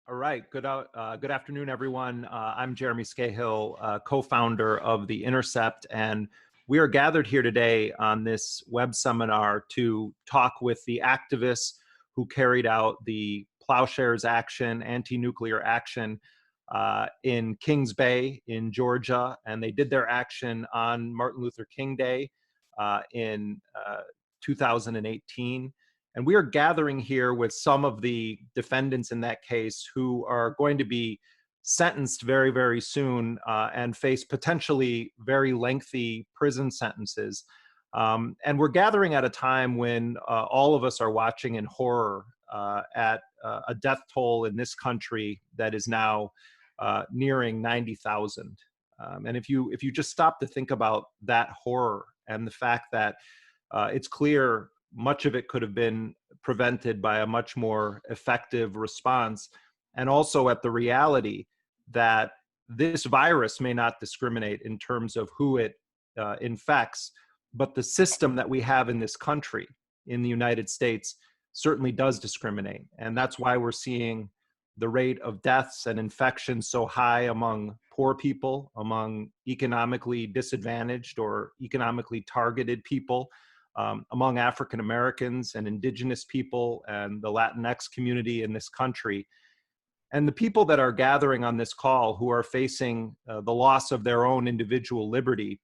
All right. Good afternoon, everyone. I'm Jeremy Scahill, co-founder of the Intercept, and we are gathered here today on this web seminar to talk with the activists who carried out the Plowshares action, anti-nuclear action in Kings Bay in Georgia, and they did their action on Martin Luther King Day in 2018. And we are gathering here with some of the defendants in that case who are going to be sentenced very, very soon and face potentially very lengthy prison sentences. And we're gathering at a time when all of us are watching in horror at a death toll in this country that is now nearing 90,000. And if you just stop to think about that horror and the fact that it's clear much of it could have been prevented by a much more effective response, and also at the reality that this virus may not discriminate in terms of who it infects, but the system that we have in this country, in the United States, certainly does discriminate. And that's why we're seeing the rate of deaths and infections so high among poor people, among economically disadvantaged or economically targeted people, among African Americans and indigenous people and the Latinx community in this country. And the people that are gathering on this call who are facing the loss of their own individual liberty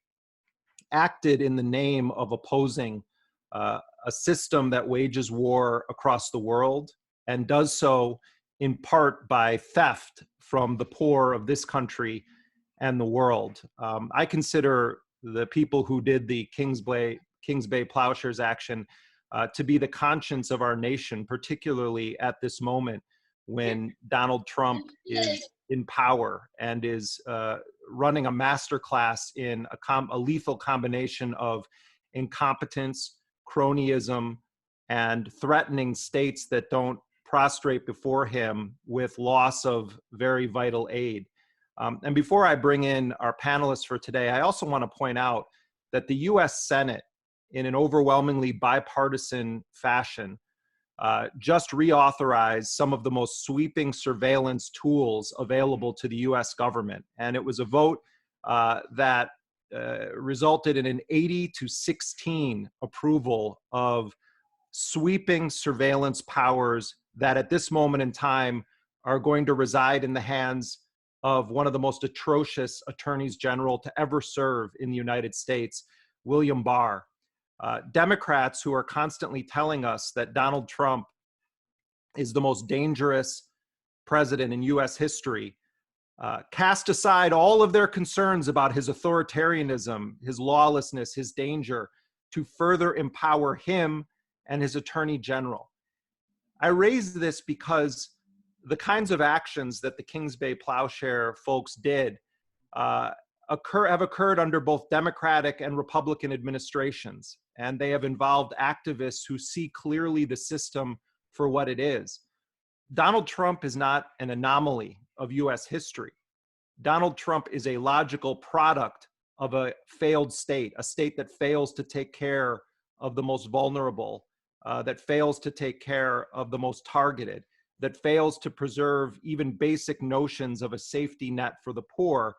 acted in the name of opposing a system that wages war across the world and does so in part by theft from the poor of this country and the world. I consider the people who did the Kings Bay Plowshares action to be the conscience of our nation, particularly at this moment when Donald Trump is in power and is running a masterclass in a lethal combination of incompetence, cronyism, and threatening states that don't prostrate before him with loss of very vital aid. And before I bring in our panelists for today, I also want to point out that the US Senate, in an overwhelmingly bipartisan fashion, just reauthorized some of the most sweeping surveillance tools available to the US government. And it was a vote that resulted in an 80-16 approval of sweeping surveillance powers that at this moment in time are going to reside in the hands of one of the most atrocious attorneys general to ever serve in the United States, William Barr. Democrats who are constantly telling us that Donald Trump is the most dangerous president in US history, cast aside all of their concerns about his authoritarianism, his lawlessness, his danger, to further empower him and his attorney general. I raise this because the kinds of actions that the Kings Bay Plowshare folks did have occurred under both Democratic and Republican administrations, and they have involved activists who see clearly the system for what it is. Donald Trump is not an anomaly of US history. Donald Trump is a logical product of a failed state, a state that fails to take care of the most vulnerable, that fails to take care of the most targeted, that fails to preserve even basic notions of a safety net for the poor,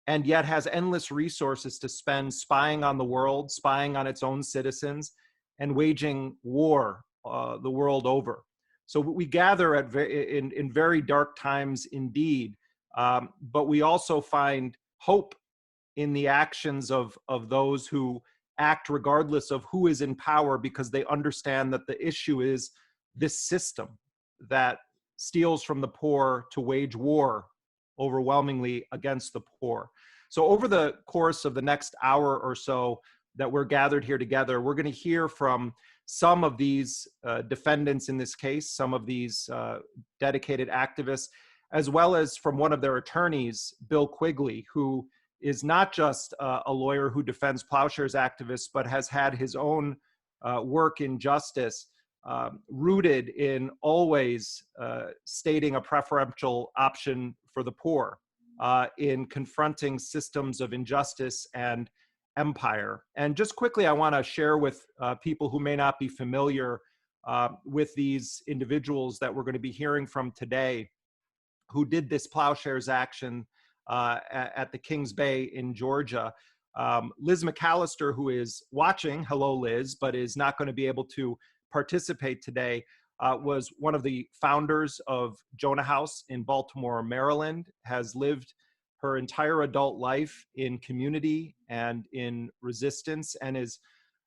and yet has endless resources to spend spying on the world, spying on its own citizens, and waging war the world over. So we gather in very dark times indeed, but we also find hope in the actions of those who act regardless of who is in power, because they understand that the issue is this system that steals from the poor to wage war overwhelmingly against the poor. So over the course of the next hour or so that we're gathered here together, we're going to hear from some of these defendants in this case, some of these dedicated activists, as well as from one of their attorneys, Bill Quigley, who is not just a lawyer who defends Plowshares activists, but has had his own work in justice rooted in always stating a preferential option for the poor, in confronting systems of injustice and empire. And just quickly, I want to share with people who may not be familiar with these individuals that we're going to be hearing from today, who did this Plowshares action at the Kings Bay in Georgia. Liz McAllister, who is watching, hello Liz, but is not going to be able to participate today, was one of the founders of Jonah House in Baltimore, Maryland, has lived her entire adult life in community and in resistance, and is,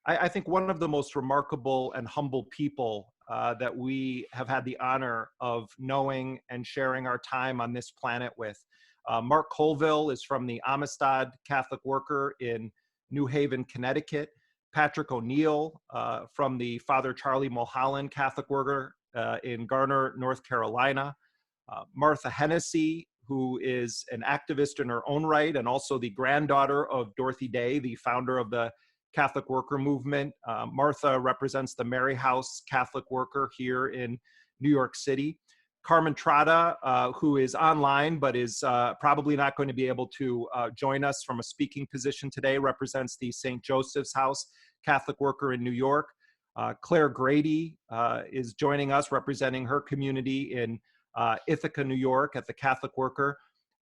I think, one of the most remarkable and humble people that we have had the honor of knowing and sharing our time on this planet with. Mark Colville is from the Amistad Catholic Worker in New Haven, Connecticut. Patrick O'Neill from the Father Charlie Mulholland Catholic Worker in Garner, North Carolina. Martha Hennessy, who is an activist in her own right and also the granddaughter of Dorothy Day, the founder of the Catholic Worker Movement. Martha represents the Mary House Catholic Worker here in New York City. Carmen Trotta, who is online but is probably not going to be able to join us from a speaking position today, represents the St. Joseph's House Catholic Worker in New York. Claire Grady is joining us, representing her community in Ithaca, New York at the Catholic Worker.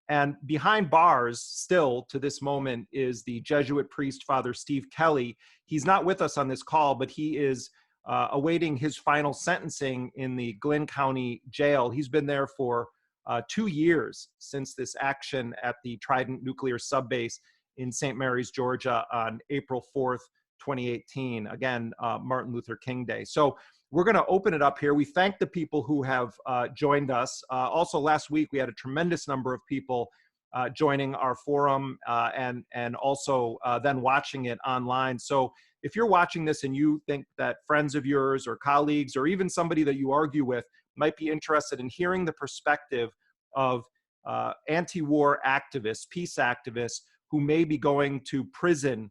And behind bars, still to this moment, is the Jesuit priest, Father Steve Kelly. He's not with us on this call, but he is awaiting his final sentencing in the Glynn County Jail. He's been there for 2 years since this action at the Trident nuclear subbase in St. Mary's, Georgia on April 4th, 2018. Again, Martin Luther King Day. So we're going to open it up here. We thank the people who have joined us. Also, last week, we had a tremendous number of people joining our forum and also then watching it online. So if you're watching this and you think that friends of yours or colleagues or even somebody that you argue with might be interested in hearing the perspective of anti-war activists, peace activists, who may be going to prison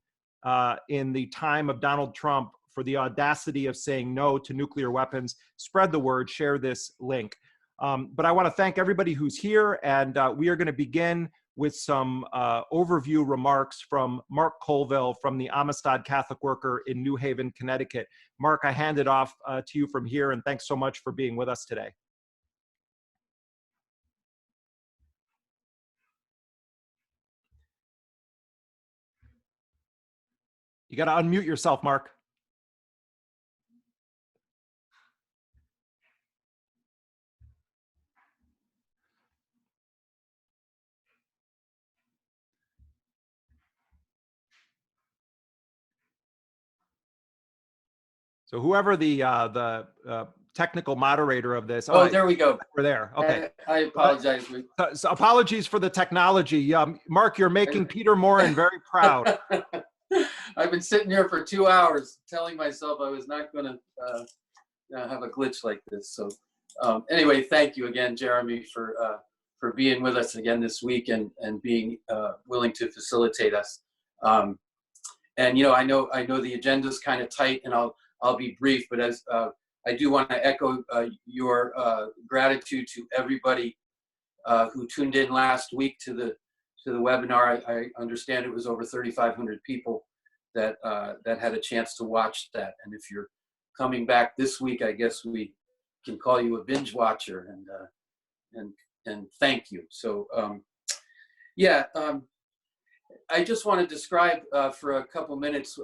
in the time of Donald Trump for the audacity of saying no to nuclear weapons, spread the word, share this link. But I want to thank everybody who's here, and we are going to begin with some overview remarks from Mark Colville from the Amistad Catholic Worker in New Haven, Connecticut. Mark, I hand it off to you from here, and thanks so much for being with us today. You got to unmute yourself, Mark. So whoever the technical moderator of this. Oh, there we go. We're there. Okay. I apologize. So apologies for the technology. Mark, you're making Peter Morin very proud. I've been sitting here for 2 hours telling myself I was not going to have a glitch like this. So anyway, thank you again, Jeremy, for being with us again this week and being willing to facilitate us. And you know, I know the agenda's kind of tight, and I'll be brief, but as I do want to echo your gratitude to everybody who tuned in last week to the webinar. I understand it was over 3,500 people that had a chance to watch that. And if you're coming back this week, I guess we can call you a binge watcher, and thank you. So I just want to describe for a couple minutes,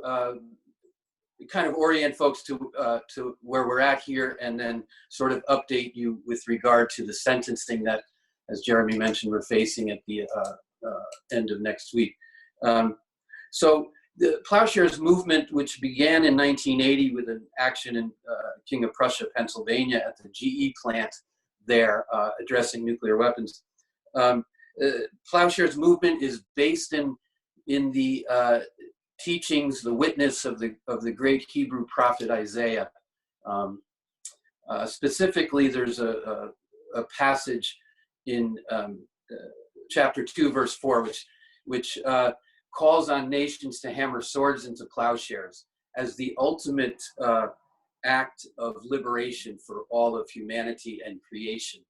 kind of orient folks to where we're at here, and then sort of update you with regard to the sentencing that, as Jeremy mentioned, we're facing at the end of next week. So the Plowshares Movement, which began in 1980 with an action in King of Prussia, Pennsylvania, at the GE plant there, addressing nuclear weapons. Plowshares Movement is based in the teachings, the witness of the great Hebrew prophet Isaiah. Specifically, there's a passage in chapter 2, verse 4, which calls on nations to hammer swords into plowshares as the ultimate act of liberation for all of humanity and creation.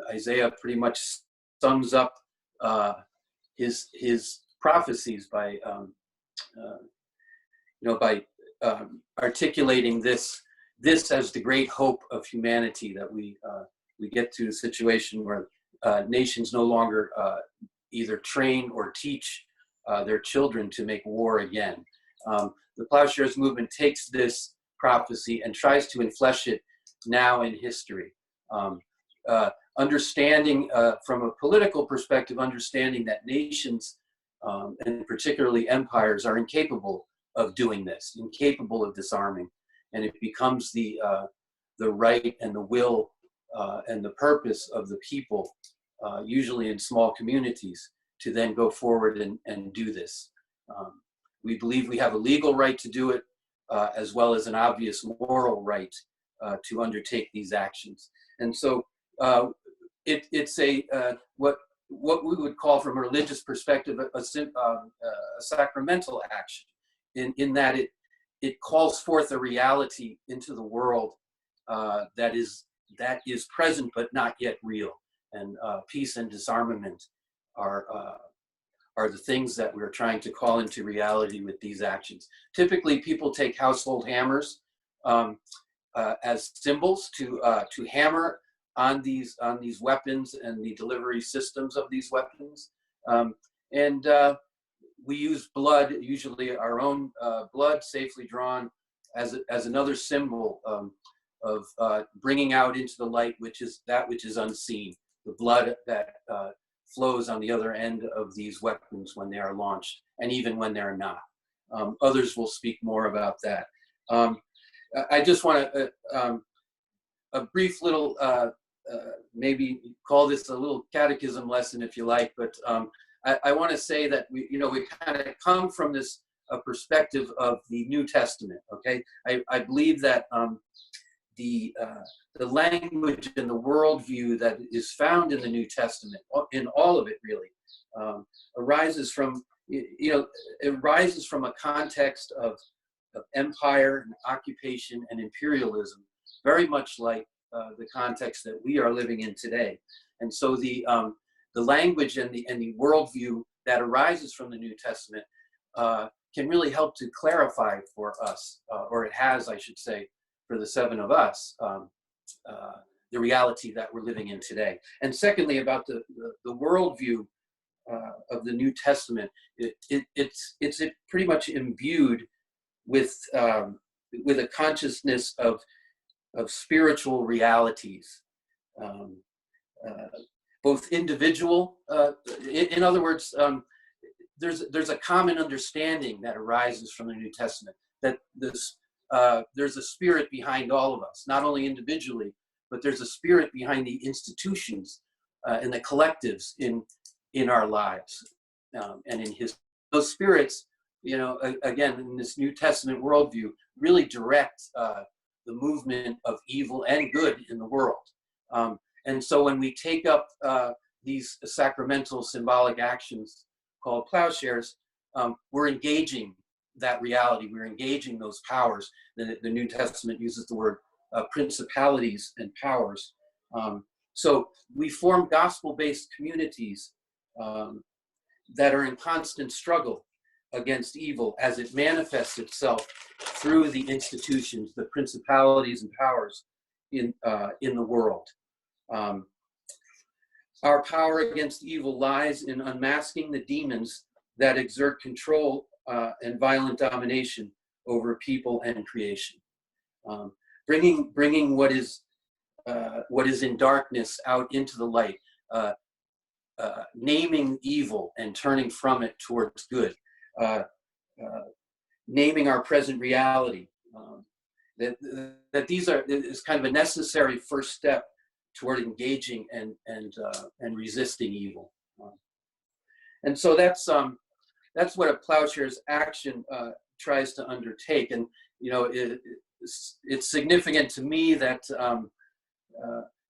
Isaiah pretty much sums up his prophecies by articulating this as the great hope of humanity that we we get to a situation where nations no longer either train or teach their children to make war again. The Plowshares Movement takes this prophecy and tries to enflesh it now in history. Understanding from a political perspective, understanding that nations, and particularly empires, are incapable of doing this, incapable of disarming. And it becomes the right and the will and the purpose of the people, usually in small communities, to then go forward and do this. We believe we have a legal right to do it, as well as an obvious moral right to undertake these actions. And so it's what we would call, from a religious perspective, a sacramental action, in that it calls forth a reality into the world that is present but not yet real. And peace and disarmament are the things that we're trying to call into reality with these actions. Typically, people take household hammers as symbols to hammer on these weapons and the delivery systems of these weapons. We use blood, usually our own blood, safely drawn, as another symbol of bringing out into the light which is unseen, the blood that flows on the other end of these weapons when they are launched, and even when they're not. Others will speak more about that. I just want to, a brief little, maybe call this a little catechism lesson if you like, but I want to say that we kind of come from this perspective of the New Testament, okay? I believe that the language and the worldview that is found in the New Testament, in all of it really, arises from a context of empire and occupation and imperialism, very much like the context that we are living in today. And so the language and the worldview that arises from the New Testament can really help to clarify for us, or it has, I should say, for the seven of us, the reality that we're living in today. And secondly, about the worldview of the New Testament, it's pretty much imbued with a consciousness of spiritual realities, both individual. In other words, there's a common understanding that arises from the New Testament that there's a spirit behind all of us, not only individually, but there's a spirit behind the institutions and the collectives in our lives, and in those spirits, again, in this New Testament worldview, really direct the movement of evil and good in the world. And so when we take up these sacramental symbolic actions called plowshares, we're engaging that reality. We're engaging those powers. The New Testament uses the word principalities and powers. So we form gospel-based communities that are in constant struggle against evil as it manifests itself through the institutions, the principalities and powers in the world. Our power against evil lies in unmasking the demons that exert control and violent domination over people and creation. Bringing what is in darkness out into the light, naming evil and turning from it towards good, naming our present reality. That these is kind of a necessary first step toward engaging and resisting evil. And so that's what a Plowshares action tries to undertake. And it's significant to me that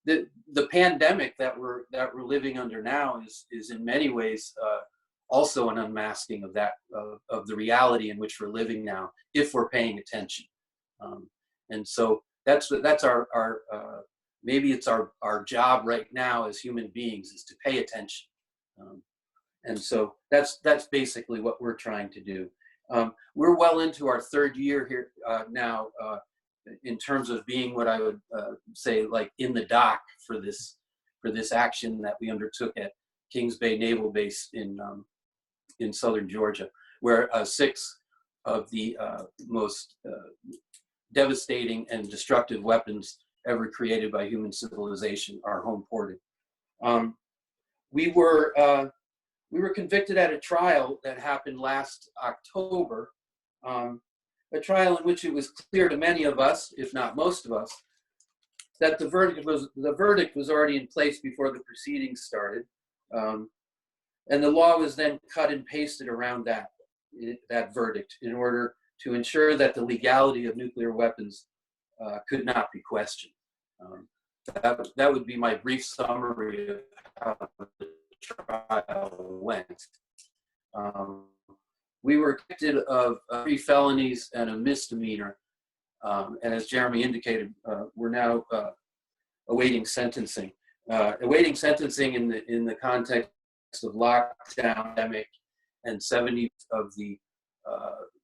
the pandemic that we're living under now is in many ways also an unmasking of that of the reality in which we're living now, if we're paying attention. And so that's our maybe it's our job right now as human beings, is to pay attention. And so that's basically what we're trying to do. We're well into our third year here now in terms of being what I would say like in the dock for this action that we undertook at Kings Bay Naval Base in southern Georgia, where 6 of the most devastating and destructive weapons ever created by human civilization are home ported. We were convicted at a trial that happened last October, a trial in which it was clear to many of us, if not most of us, that the verdict was already in place before the proceedings started, and the law was then cut and pasted around that verdict in order to ensure that the legality of nuclear weapons could not be questioned. That would be my brief summary of how the trial went. We were convicted of 3 felonies and a misdemeanor, and as Jeremy indicated, we're now awaiting sentencing. Awaiting sentencing in the context of lockdown, pandemic, and 70 of the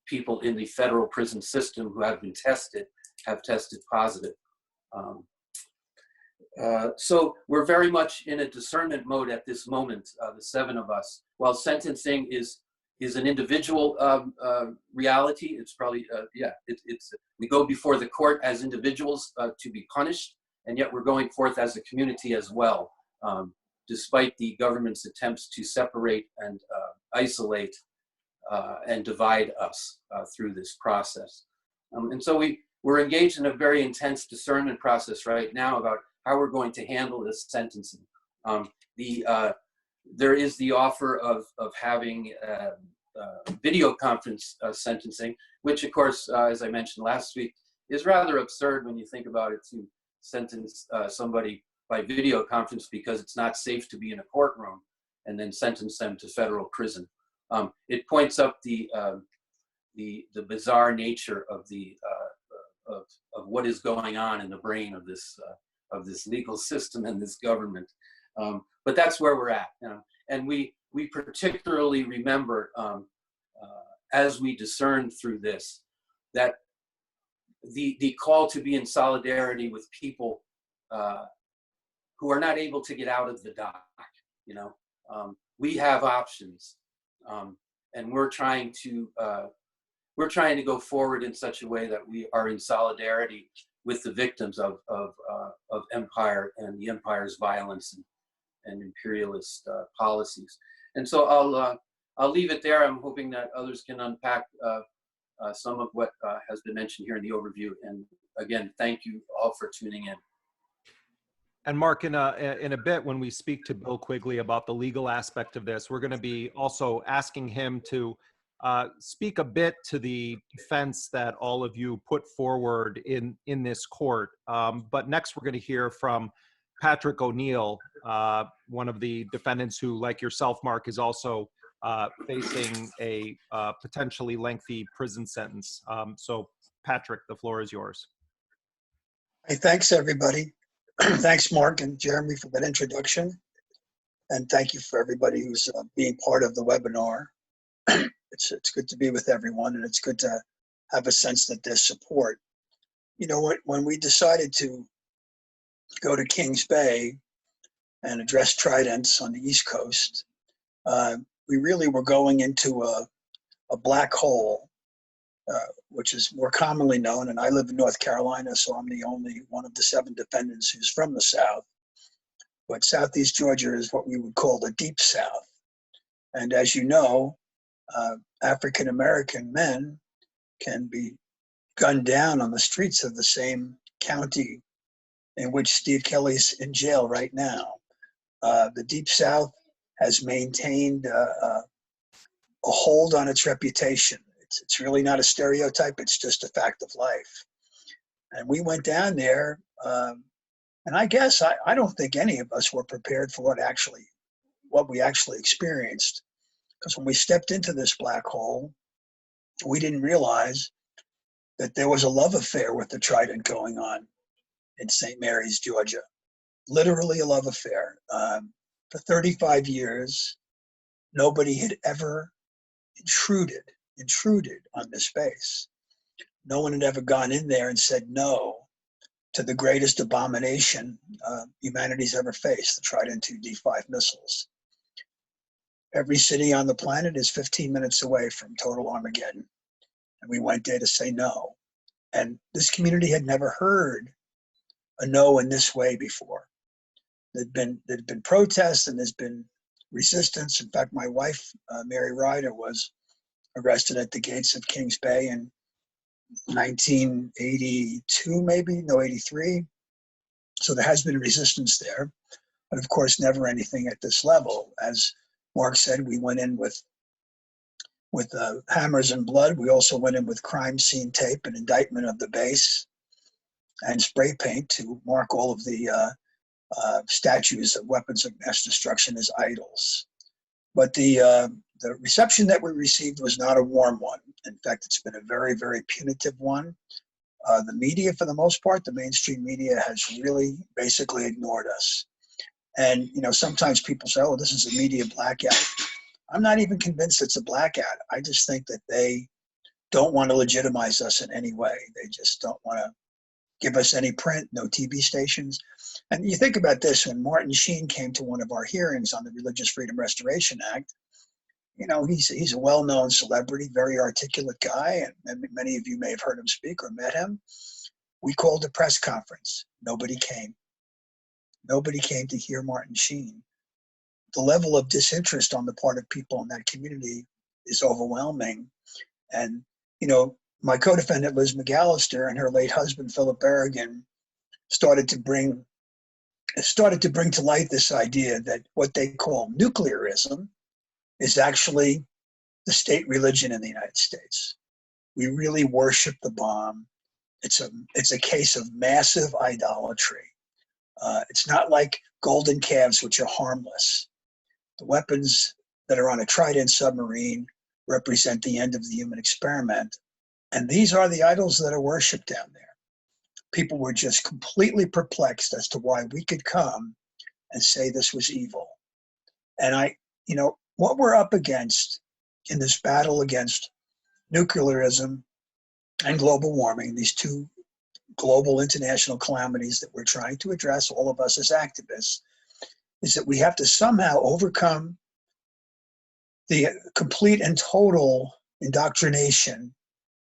people in the federal prison system who have been tested have tested positive. So we're very much in a discernment mode at this moment, the 7 of us. While sentencing is an individual reality, it's probably, we go before the court as individuals to be punished, and yet we're going forth as a community as well, despite the government's attempts to separate and isolate and divide us through this process. And so we're engaged in a very intense discernment process right now about how we're going to handle this sentencing. There is the offer of having video conference sentencing, which of course, as I mentioned last week, is rather absurd when you think about it, to sentence somebody by video conference because it's not safe to be in a courtroom, and then sentence them to federal prison. It points up the bizarre nature of what is going on in the brain of this legal system and this government. But that's where we're at. And we particularly remember, as we discern through this, that the call to be in solidarity with people who are not able to get out of the dock, we have options, and we're trying to go forward in such a way that we are in solidarity with the victims of empire and the empire's violence and imperialist policies. And so I'll leave it there. I'm hoping that others can unpack some of what has been mentioned here in the overview. And again, thank you all for tuning in. And Mark, in a bit, when we speak to Bill Quigley about the legal aspect of this, we're going to be also asking him to speak a bit to the defense that all of you put forward in this court. But next, we're going to hear from Patrick O'Neill, one of the defendants who, like yourself, Mark, is also facing a potentially lengthy prison sentence. So, Patrick, the floor is yours. Hey, thanks, everybody. Thanks, Mark and Jeremy, for that introduction. And thank you for everybody who's being part of the webinar. It's good to be with everyone, and it's good to have a sense that there's support. When we decided to go to Kings Bay and address Tridents on the East Coast, we really were going into a black hole, which is more commonly known, and I live in North Carolina, so I'm the only one of the 7 defendants who's from the South. But Southeast Georgia is what we would call the Deep South. And as you know, African-American men can be gunned down on the streets of the same county in which Steve Kelly's in jail right now. The Deep South has maintained a hold on its reputation. It's really not a stereotype, it's just a fact of life. And we went down there, and I guess I don't think any of us were prepared for what we actually experienced. Because when we stepped into this black hole, we didn't realize that there was a love affair with the Trident going on in St. Mary's, Georgia. Literally a love affair. For 35 years, nobody had ever intruded on this base. no one had ever gone in there and said no to the greatest abomination humanity's ever faced, the Trident II D5 missiles. Every city on the planet is 15 minutes away from total Armageddon. And we went there to say no. And this community had never heard a no in this way before. There'd been protests and there's been resistance. In fact, my wife, Mary Ryder, was arrested at the gates of Kings Bay in 1982, maybe, no, 83. So there has been resistance there, but of course, never anything at this level. As Mark said, we went in with hammers and blood. We also went in with crime scene tape and indictment of the base and spray paint to mark all of the statues of weapons of mass destruction as idols. But the reception that we received was not a warm one. In fact, it's been a very, very punitive one. The media, for the most part, the mainstream media, has really basically ignored us. And sometimes people say, "Oh, this is a media blackout." I'm not even convinced it's a blackout. I just think that they don't want to legitimize us in any way. They just don't want to give us any print, no TV stations. And you think about this, when Martin Sheen came to one of our hearings on the Religious Freedom Restoration Act, he's a well-known celebrity, very articulate guy, and many of you may have heard him speak or met him. We called a press conference. Nobody came. Nobody came to hear Martin Sheen. The level of disinterest on the part of people in that community is overwhelming. And, my co-defendant, Liz McAllister, and her late husband, Philip Berrigan, started to bring to light this idea that what they call nuclearism is actually the state religion in the United States. We really worship the bomb. It's a case of massive idolatry. It's not like golden calves, which are harmless. The weapons that are on a Trident submarine represent the end of the human experiment. And these are the idols that are worshipped down there. People were just completely perplexed as to why we could come and say this was evil. And what we're up against in this battle against nuclearism and global warming, these two global international calamities that we're trying to address, all of us as activists, is that we have to somehow overcome the complete and total indoctrination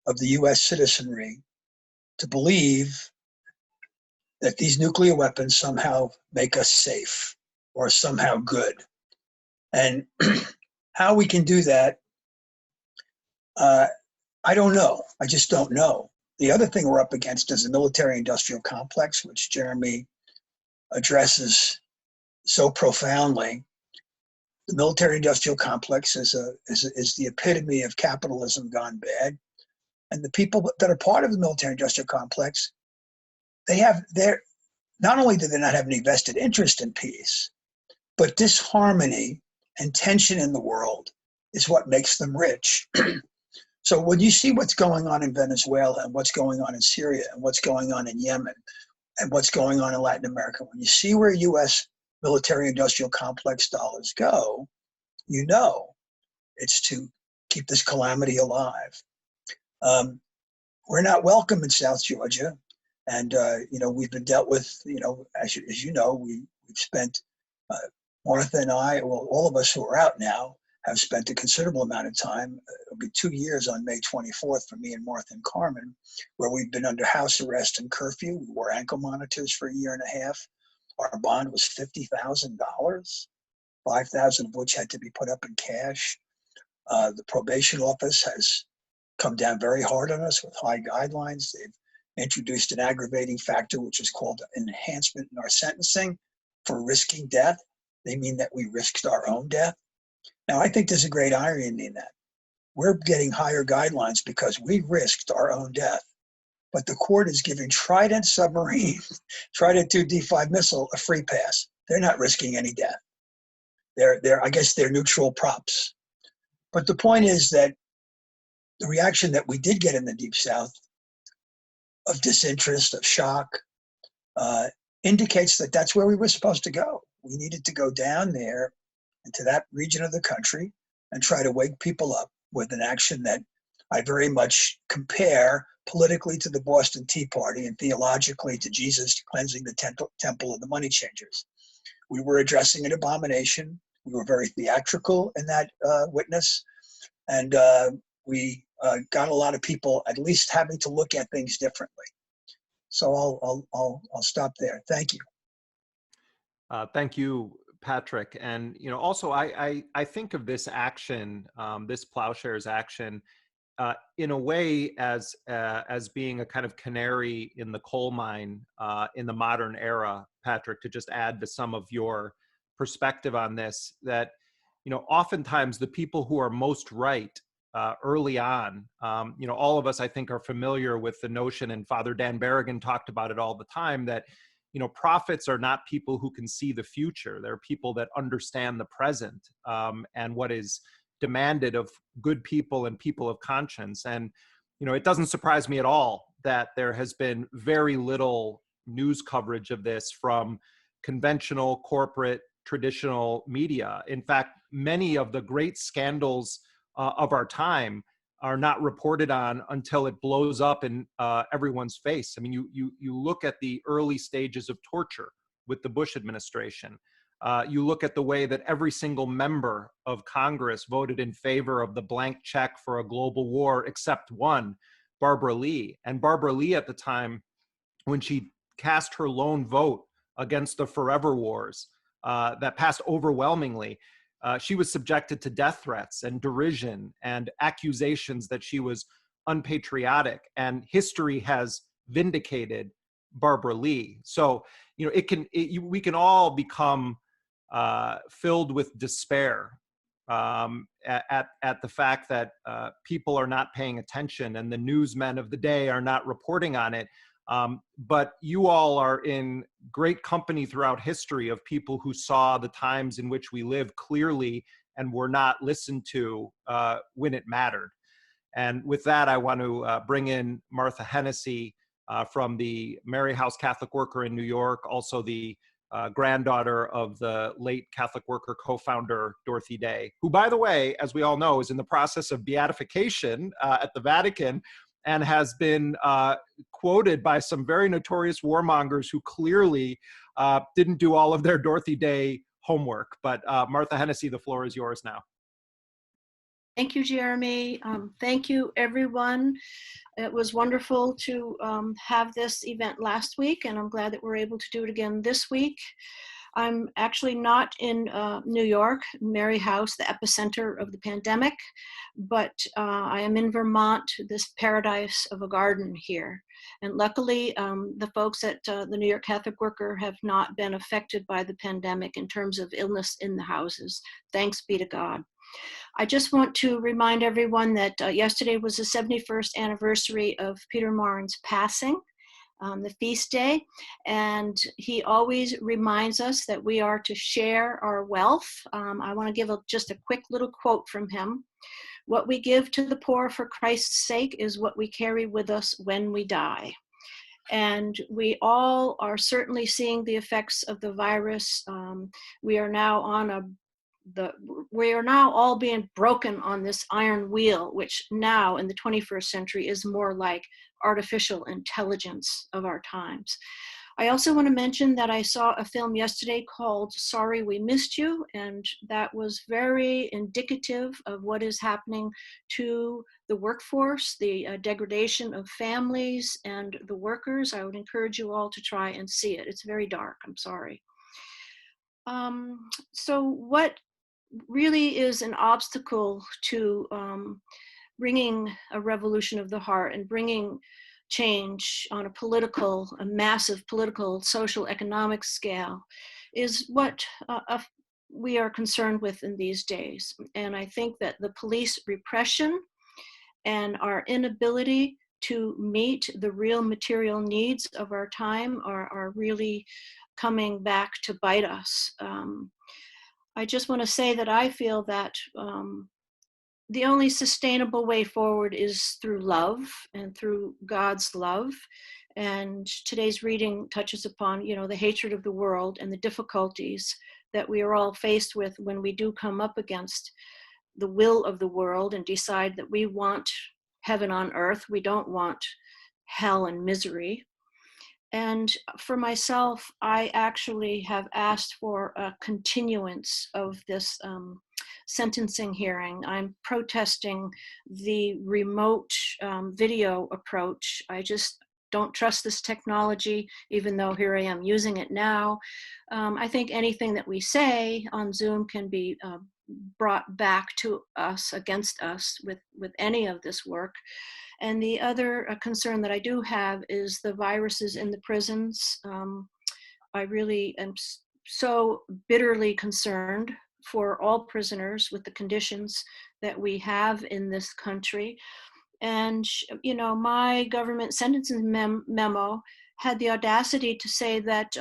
of the US citizenry to believe that these nuclear weapons somehow make us safe or somehow good. And how we can do that, I don't know. I just don't know. The other thing we're up against is the military-industrial complex, which Jeremy addresses so profoundly. The military-industrial complex is the epitome of capitalism gone bad. And the people that are part of the military-industrial complex, not only do they not have any vested interest in peace, but disharmony and tension in the world is what makes them rich. So when you see what's going on in Venezuela and what's going on in Syria and what's going on in Yemen and what's going on in Latin America, when you see where U.S. military-industrial complex dollars go, it's to keep this calamity alive. We're not welcome in South Georgia. And, we've been dealt with, as you know, we've spent, Martha and I, well, all of us who are out now, have spent a considerable amount of time. It'll be 2 years on May 24th for me and Martha and Carmen, where we've been under house arrest and curfew. We wore ankle monitors for a year and a half. Our bond was $50,000, $5,000 of which had to be put up in cash. The probation office has come down very hard on us with high guidelines. They've introduced an aggravating factor, which is called an enhancement in our sentencing for risking death. They mean that we risked our own death. Now, I think there's a great irony in that. We're getting higher guidelines because we risked our own death. But the court is giving Trident submarine, Trident II D5 missile, a free pass. They're not risking any death. I guess they're neutral props. But the point is that the reaction that we did get in the Deep South of disinterest, of shock, indicates that that's where we were supposed to go. We needed to go down there into that region of the country and try to wake people up with an action that I very much compare politically to the Boston Tea Party, and theologically to Jesus cleansing the temple of the money changers. We were addressing an abomination. We were very theatrical in that witness, and we got a lot of people at least having to look at things differently. So I'll stop there. Thank you. Thank you, Patrick. And also I think of this action, this Plowshares action, in a way as being a kind of canary in the coal mine in the modern era, Patrick, to just add to some of your perspective on this, that oftentimes the people who are most right early on, all of us, I think, are familiar with the notion, and Father Dan Berrigan talked about it all the time, that prophets are not people who can see the future. They're people that understand the present and what is demanded of good people and people of conscience. And it doesn't surprise me at all that there has been very little news coverage of this from conventional, corporate, traditional media. In fact, many of the great scandals of our time are not reported on until it blows up in everyone's face. I mean, you look at the early stages of torture with the Bush administration. You look at the way that every single member of Congress voted in favor of the blank check for a global war, except one, Barbara Lee. And Barbara Lee at the time, when she cast her lone vote against the forever wars that passed overwhelmingly, she was subjected to death threats and derision and accusations that she was unpatriotic. And history has vindicated Barbara Lee. So, we can all become filled with despair at the fact that people are not paying attention and the newsmen of the day are not reporting on it. But you all are in great company throughout history of people who saw the times in which we live clearly and were not listened to when it mattered. And with that, I want to bring in Martha Hennessy from the Mary House Catholic Worker in New York, also the granddaughter of the late Catholic Worker co-founder Dorothy Day, who, by the way, as we all know, is in the process of beatification at the Vatican and has been quoted by some very notorious warmongers who clearly didn't do all of their Dorothy Day homework. But Martha Hennessy, the floor is yours now. Thank you, Jeremy. Thank you, everyone. It was wonderful to have this event last week, and I'm glad that we're able to do it again this week. I'm actually not in New York, Mary House, the epicenter of the pandemic, but I am in Vermont, this paradise of a garden here. And luckily, the folks at the New York Catholic Worker have not been affected by the pandemic in terms of illness in the houses. Thanks be to God. I just want to remind everyone that yesterday was the 71st anniversary of Peter Maurin's passing, the feast day, and he always reminds us that we are to share our wealth. I want to give just a quick little quote from him. "What we give to the poor for Christ's sake is what we carry with us when we die." And we all are certainly seeing the effects of the virus. We are now all being broken on this iron wheel, which now in the 21st century is more like artificial intelligence of our times. I also want to mention that I saw a film yesterday called Sorry We Missed You, and that was very indicative of what is happening to the workforce, the degradation of families and the workers. I would encourage you all to try and see it. It's very dark, I'm sorry. So what really is an obstacle to bringing a revolution of the heart and bringing change on a massive political, social, economic scale is what we are concerned with in these days. And I think that the police repression and our inability to meet the real material needs of our time are really coming back to bite us. I just want to say that I feel that the only sustainable way forward is through love and through God's love. And today's reading touches upon, the hatred of the world and the difficulties that we are all faced with when we do come up against the will of the world and decide that we want heaven on earth. We don't want hell and misery. And for myself, I actually have asked for a continuance of this sentencing hearing. I'm protesting the remote video approach. I just don't trust this technology, even though here I am using it now. I think anything that we say on Zoom can be brought back to us, against us, with any of this work. And the other concern that I do have is the viruses in the prisons. I really am so bitterly concerned for all prisoners with the conditions that we have in this country. And, you know, my government sentencing memo had the audacity to say that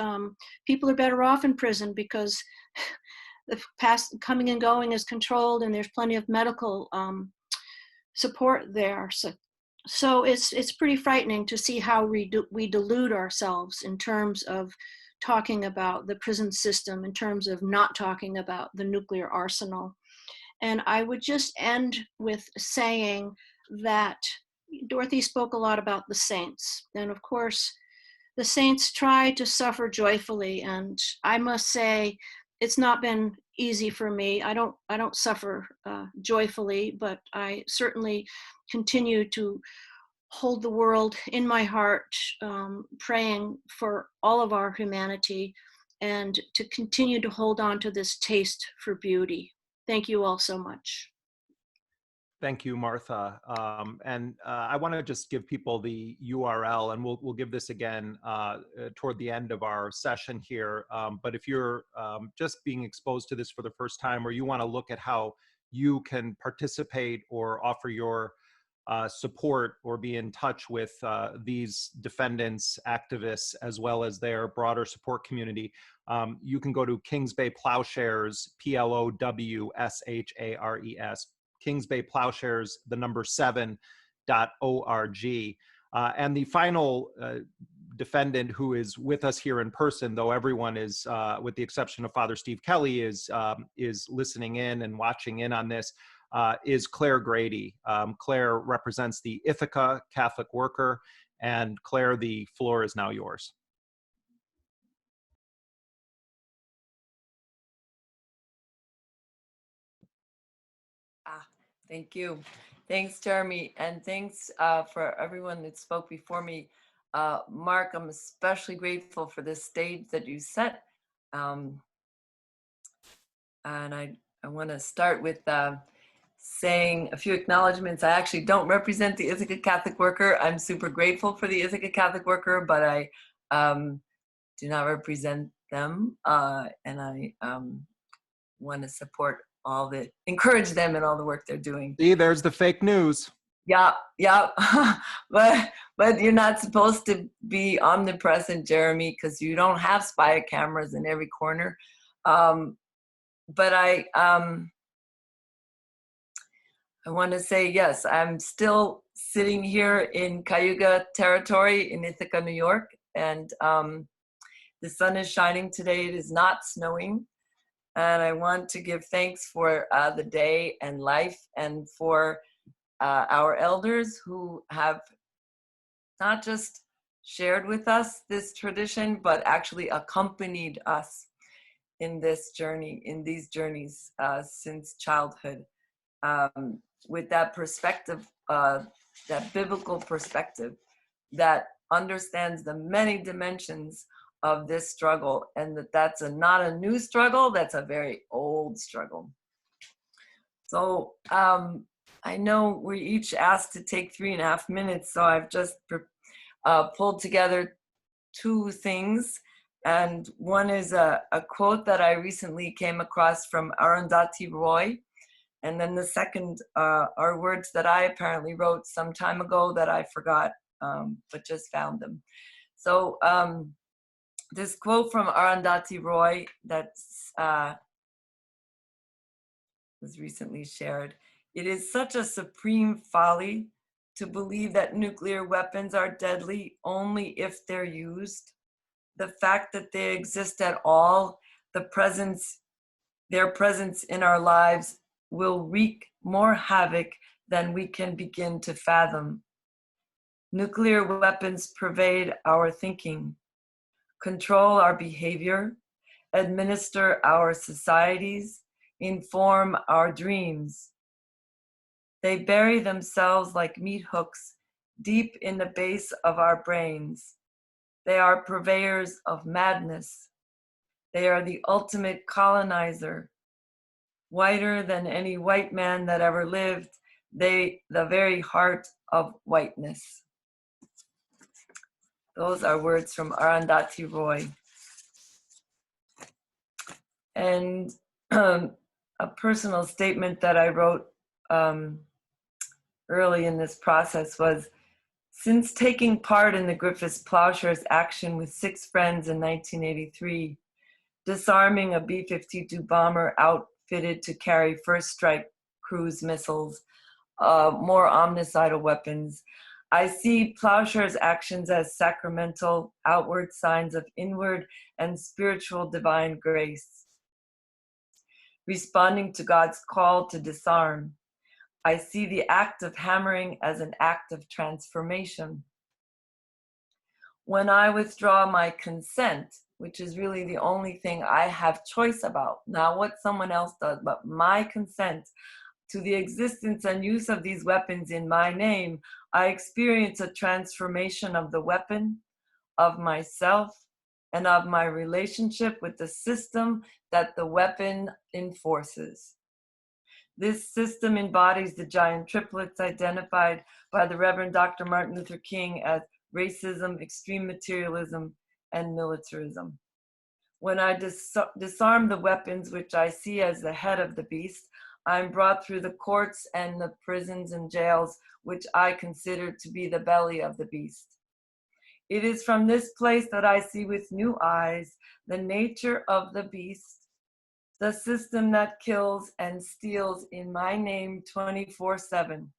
people are better off in prison because the coming and going is controlled and there's plenty of medical support there. So it's pretty frightening to see how we delude ourselves in terms of talking about the prison system, in terms of not talking about the nuclear arsenal. And I would just end with saying that Dorothy spoke a lot about the saints. And of course, the saints try to suffer joyfully. And I must say, it's not been easy for me. I don't suffer joyfully, but I certainly continue to hold the world in my heart, praying for all of our humanity and to continue to hold on to this taste for beauty. Thank you all so much. Thank you, Martha. I want to just give people the URL, and we'll give this again toward the end of our session here. But if you're just being exposed to this for the first time, or you want to look at how you can participate or offer your support or be in touch with these defendants, activists, as well as their broader support community, you can go to Kings Bay Plowshares, Plowshares, Kings Bay Plowshares, the number 7.org. And the final defendant who is with us here in person, though everyone is, with the exception of Father Steve Kelly, is listening in and watching in on this, is Claire Grady. Claire represents the Icap Catholic Worker, and Claire, the floor is now yours. Thank you. Thanks, Jeremy, and thanks for everyone that spoke before me. Mark, I'm especially grateful for this stage that you set. And I want to start with saying a few acknowledgments. I actually don't represent the Icap Catholic Worker. I'm super grateful for the Icap Catholic Worker, but I do not represent them. And I want to support encourage them in all the work they're doing. See, there's the fake news. Yeah. but you're not supposed to be omnipresent, Jeremy, because you don't have spy cameras in every corner. But I want to say, yes, I'm still sitting here in Cayuga territory in Ithaca, New York, and the sun is shining today. It is not snowing. And I want to give thanks for the day and life, and for our elders who have not just shared with us this tradition, but actually accompanied us in this journey, in these journeys since childhood, with that perspective, that biblical perspective that understands the many dimensions of this struggle, and that's not a new struggle, that's a very old struggle. So I know we're each asked to take 3.5 minutes, so I've just pulled together 2 things. And one is a quote that I recently came across from Arundhati Roy. And then the second are words that I apparently wrote some time ago that I forgot, but just found them. So this quote from Arundhati Roy that was recently shared: "It is such a supreme folly to believe that nuclear weapons are deadly only if they're used. The fact that they exist at all, their presence in our lives will wreak more havoc than we can begin to fathom. Nuclear weapons pervade our thinking, control our behavior, administer our societies, inform our dreams. They bury themselves like meat hooks deep in the base of our brains. They are purveyors of madness. They are the ultimate colonizer. Whiter than any white man that ever lived, the very heart of whiteness. Those are words from Arundhati Roy. And a personal statement that I wrote early in this process was, since taking part in the Griffiths Plowshares action with 6 friends in 1983, disarming a B-52 bomber outfitted to carry first strike cruise missiles, more omnicidal weapons, I see Plowshares actions as sacramental outward signs of inward and spiritual divine grace. Responding to God's call to disarm, I see the act of hammering as an act of transformation. When I withdraw my consent, which is really the only thing I have choice about, not what someone else does, but my consent to the existence and use of these weapons in my name, I experience a transformation of the weapon, of myself, and of my relationship with the system that the weapon enforces. This system embodies the giant triplets identified by the Reverend Dr. Martin Luther King as racism, extreme materialism, and militarism. When I disarm the weapons which I see as the head of the beast, I'm brought through the courts and the prisons and jails which I consider to be the belly of the beast. It is from this place that I see with new eyes the nature of the beast, the system that kills and steals in my name 24/7.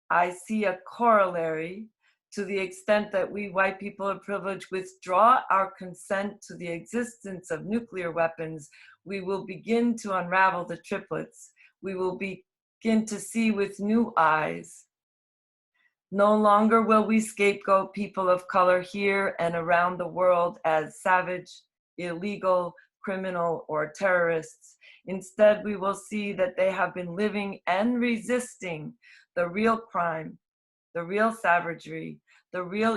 I see a corollary. To the extent that we white people of privilege withdraw our consent to the existence of nuclear weapons, we will begin to unravel the triplets. We will begin to see with new eyes. No longer will we scapegoat people of color here and around the world as savage, illegal, criminal, or terrorists. Instead, we will see that they have been living and resisting the real crime, the real savagery, the real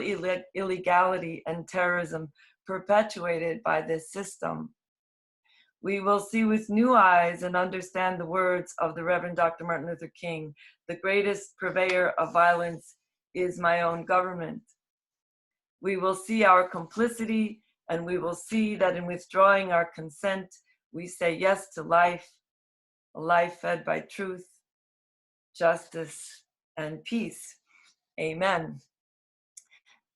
illegality and terrorism perpetuated by this system. We will see with new eyes and understand the words of the Reverend Dr. Martin Luther King, the greatest purveyor of violence is my own government. We will see our complicity, and we will see that in withdrawing our consent, we say yes to life, a life fed by truth, justice, and peace. Amen.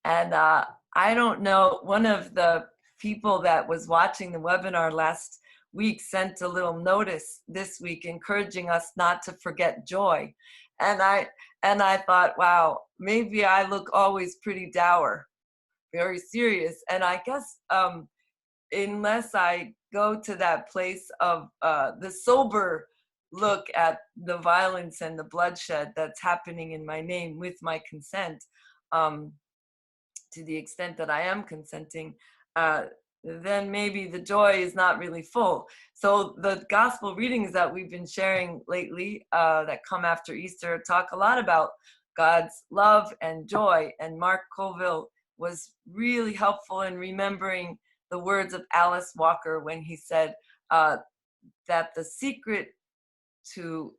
And I don't know, one of the people that was watching the webinar last week sent a little notice this week encouraging us not to forget joy. And I thought, wow, maybe I look always pretty dour, very serious. And I guess unless I go to that place of the sober look at the violence and the bloodshed that's happening in my name with my consent, to the extent that I am consenting, then maybe the joy is not really full. So the gospel readings that we've been sharing lately that come after Easter talk a lot about God's love and joy. And Mark Colville was really helpful in remembering the words of Alice Walker when he said that the secret to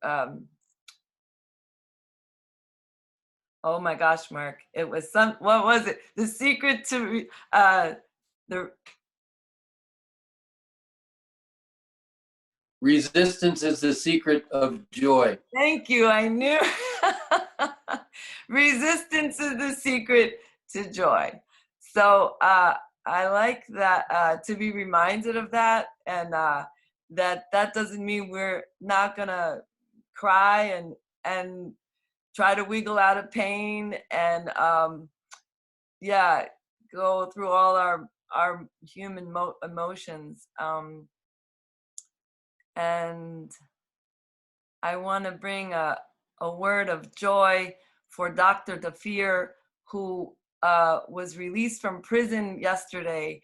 oh my gosh, Mark, it was what was it? The secret to the Resistance is the secret of joy. Thank you, I knew. Resistance is the secret to joy. So I like that, to be reminded of that, and that doesn't mean we're not gonna cry and try to wiggle out of pain and yeah, go through all our human emotions. And I want to bring a word of joy for Dr. Dafir, who was released from prison yesterday,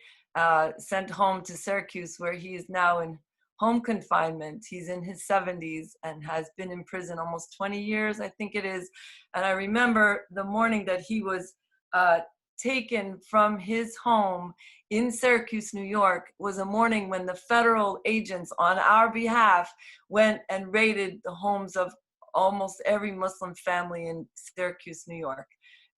sent home to Syracuse, where he is now in home confinement. He's in his 70s and has been in prison almost 20 years, I think it is. And I remember the morning that he was taken from his home in Syracuse, New York, was a morning when the federal agents on our behalf went and raided the homes of almost every Muslim family in Syracuse, New York.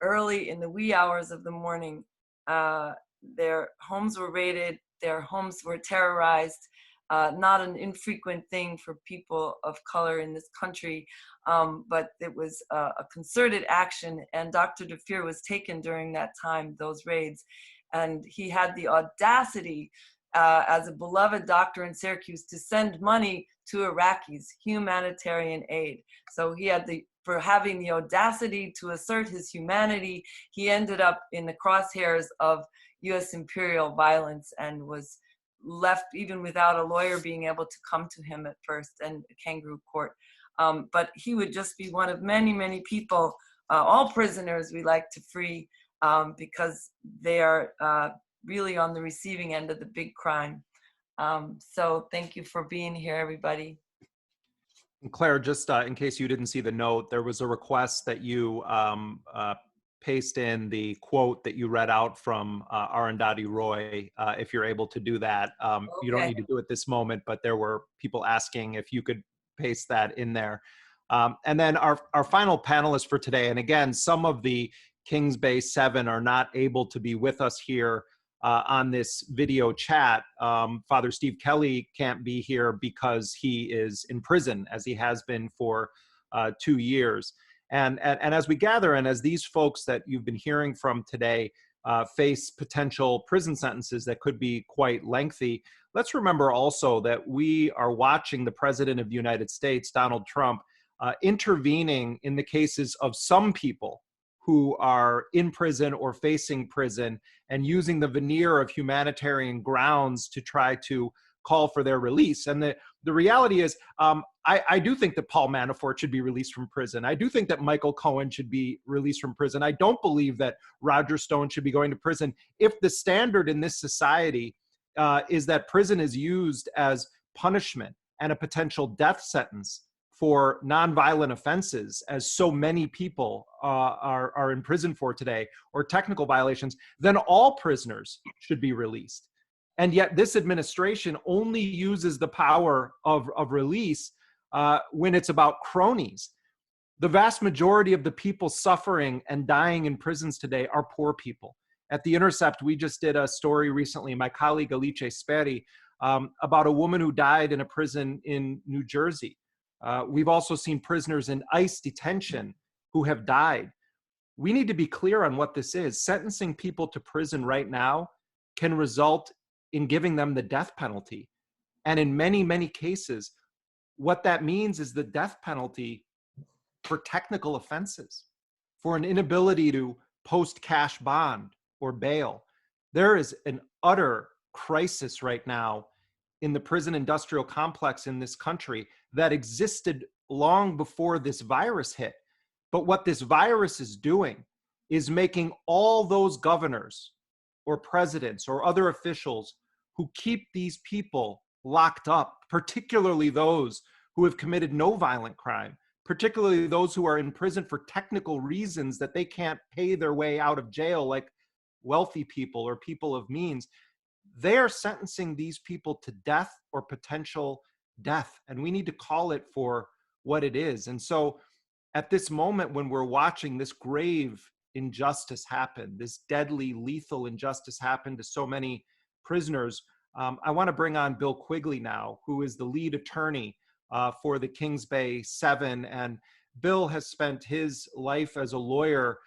Early in the wee hours of the morning, their homes were raided, their homes were terrorized. Not an infrequent thing for people of color in this country, but it was a concerted action, and Dr. DeFeer was taken during that time, those raids, and he had the audacity as a beloved doctor in Syracuse to send money to Iraqis, humanitarian aid. So he had for having the audacity to assert his humanity, he ended up in the crosshairs of US imperial violence and was left even without a lawyer being able to come to him at first, and a kangaroo court. But he would just be one of many, many people, all prisoners we like to free, because they are really on the receiving end of the big crime. So thank you for being here, everybody. And Claire, just in case you didn't see the note, there was a request that you paste in the quote that you read out from Arundhati Roy, if you're able to do that. You don't need to do it this moment, but there were people asking if you could paste that in there. And then our final panelists for today, and again, some of the Kings Bay 7 are not able to be with us here on this video chat. Father Steve Kelly can't be here because he is in prison, as he has been for 2 years. And as we gather, and as these folks that you've been hearing from today face potential prison sentences that could be quite lengthy, let's remember also that we are watching the President of the United States, Donald Trump, intervening in the cases of some people who are in prison or facing prison, and using the veneer of humanitarian grounds to try to call for their release. And the reality is, I do think that Paul Manafort should be released from prison. I do think that Michael Cohen should be released from prison. I don't believe that Roger Stone should be going to prison. If the standard in this society is that prison is used as punishment and a potential death sentence for nonviolent offenses, as so many people are in prison for today, or technical violations, then all prisoners should be released. And yet this administration only uses the power of release when it's about cronies. The vast majority of the people suffering and dying in prisons today are poor people. At the Intercept, we just did a story recently, my colleague Alice Sperry, about a woman who died in a prison in New Jersey. We've also seen prisoners in ICE detention who have died. We need to be clear on what this is. Sentencing people to prison right now can result in giving them the death penalty. And in many, many cases, what that means is the death penalty for technical offenses, for an inability to post cash bond or bail. There is an utter crisis right now in the prison industrial complex in this country that existed long before this virus hit. But what this virus is doing is making all those governors or presidents or other officials who keep these people locked up, particularly those who have committed no violent crime, particularly those who are in prison for technical reasons that they can't pay their way out of jail, like wealthy people or people of means. They are sentencing these people to death or potential death, and we need to call it for what it is. And so at this moment, when we're watching this grave injustice happen, this deadly, lethal injustice happen to so many prisoners, I want to bring on Bill Quigley now, who is the lead attorney for the Kings Bay 7. And Bill has spent his life as a lawyer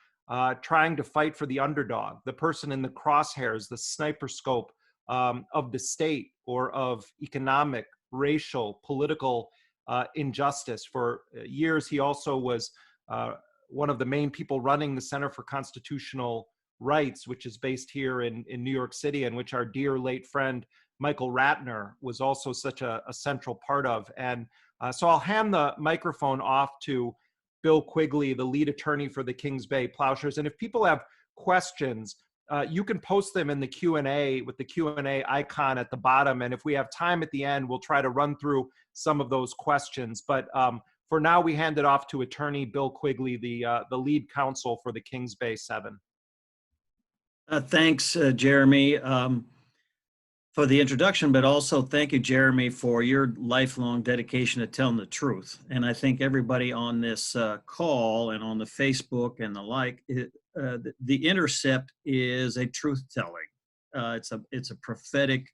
trying to fight for the underdog, the person in the crosshairs, the sniper scope of the state or of economic, racial, political injustice. For years, he also was one of the main people running the Center for Constitutional Rights, which is based here in New York City, and which our dear late friend Michael Ratner was also such a central part of. And so I'll hand the microphone off to Bill Quigley, the lead attorney for the Kings Bay Plowshares. And if people have questions, you can post them in the Q&A with the Q&A icon at the bottom. And if we have time at the end, we'll try to run through some of those questions. But for now, we hand it off to attorney Bill Quigley, the lead counsel for the Kings Bay 7. Thanks, Jeremy, for the introduction, but also thank you, Jeremy, for your lifelong dedication to telling the truth. And I think everybody on this call and on the Facebook and the like, the Intercept is a truth-telling. It's a prophetic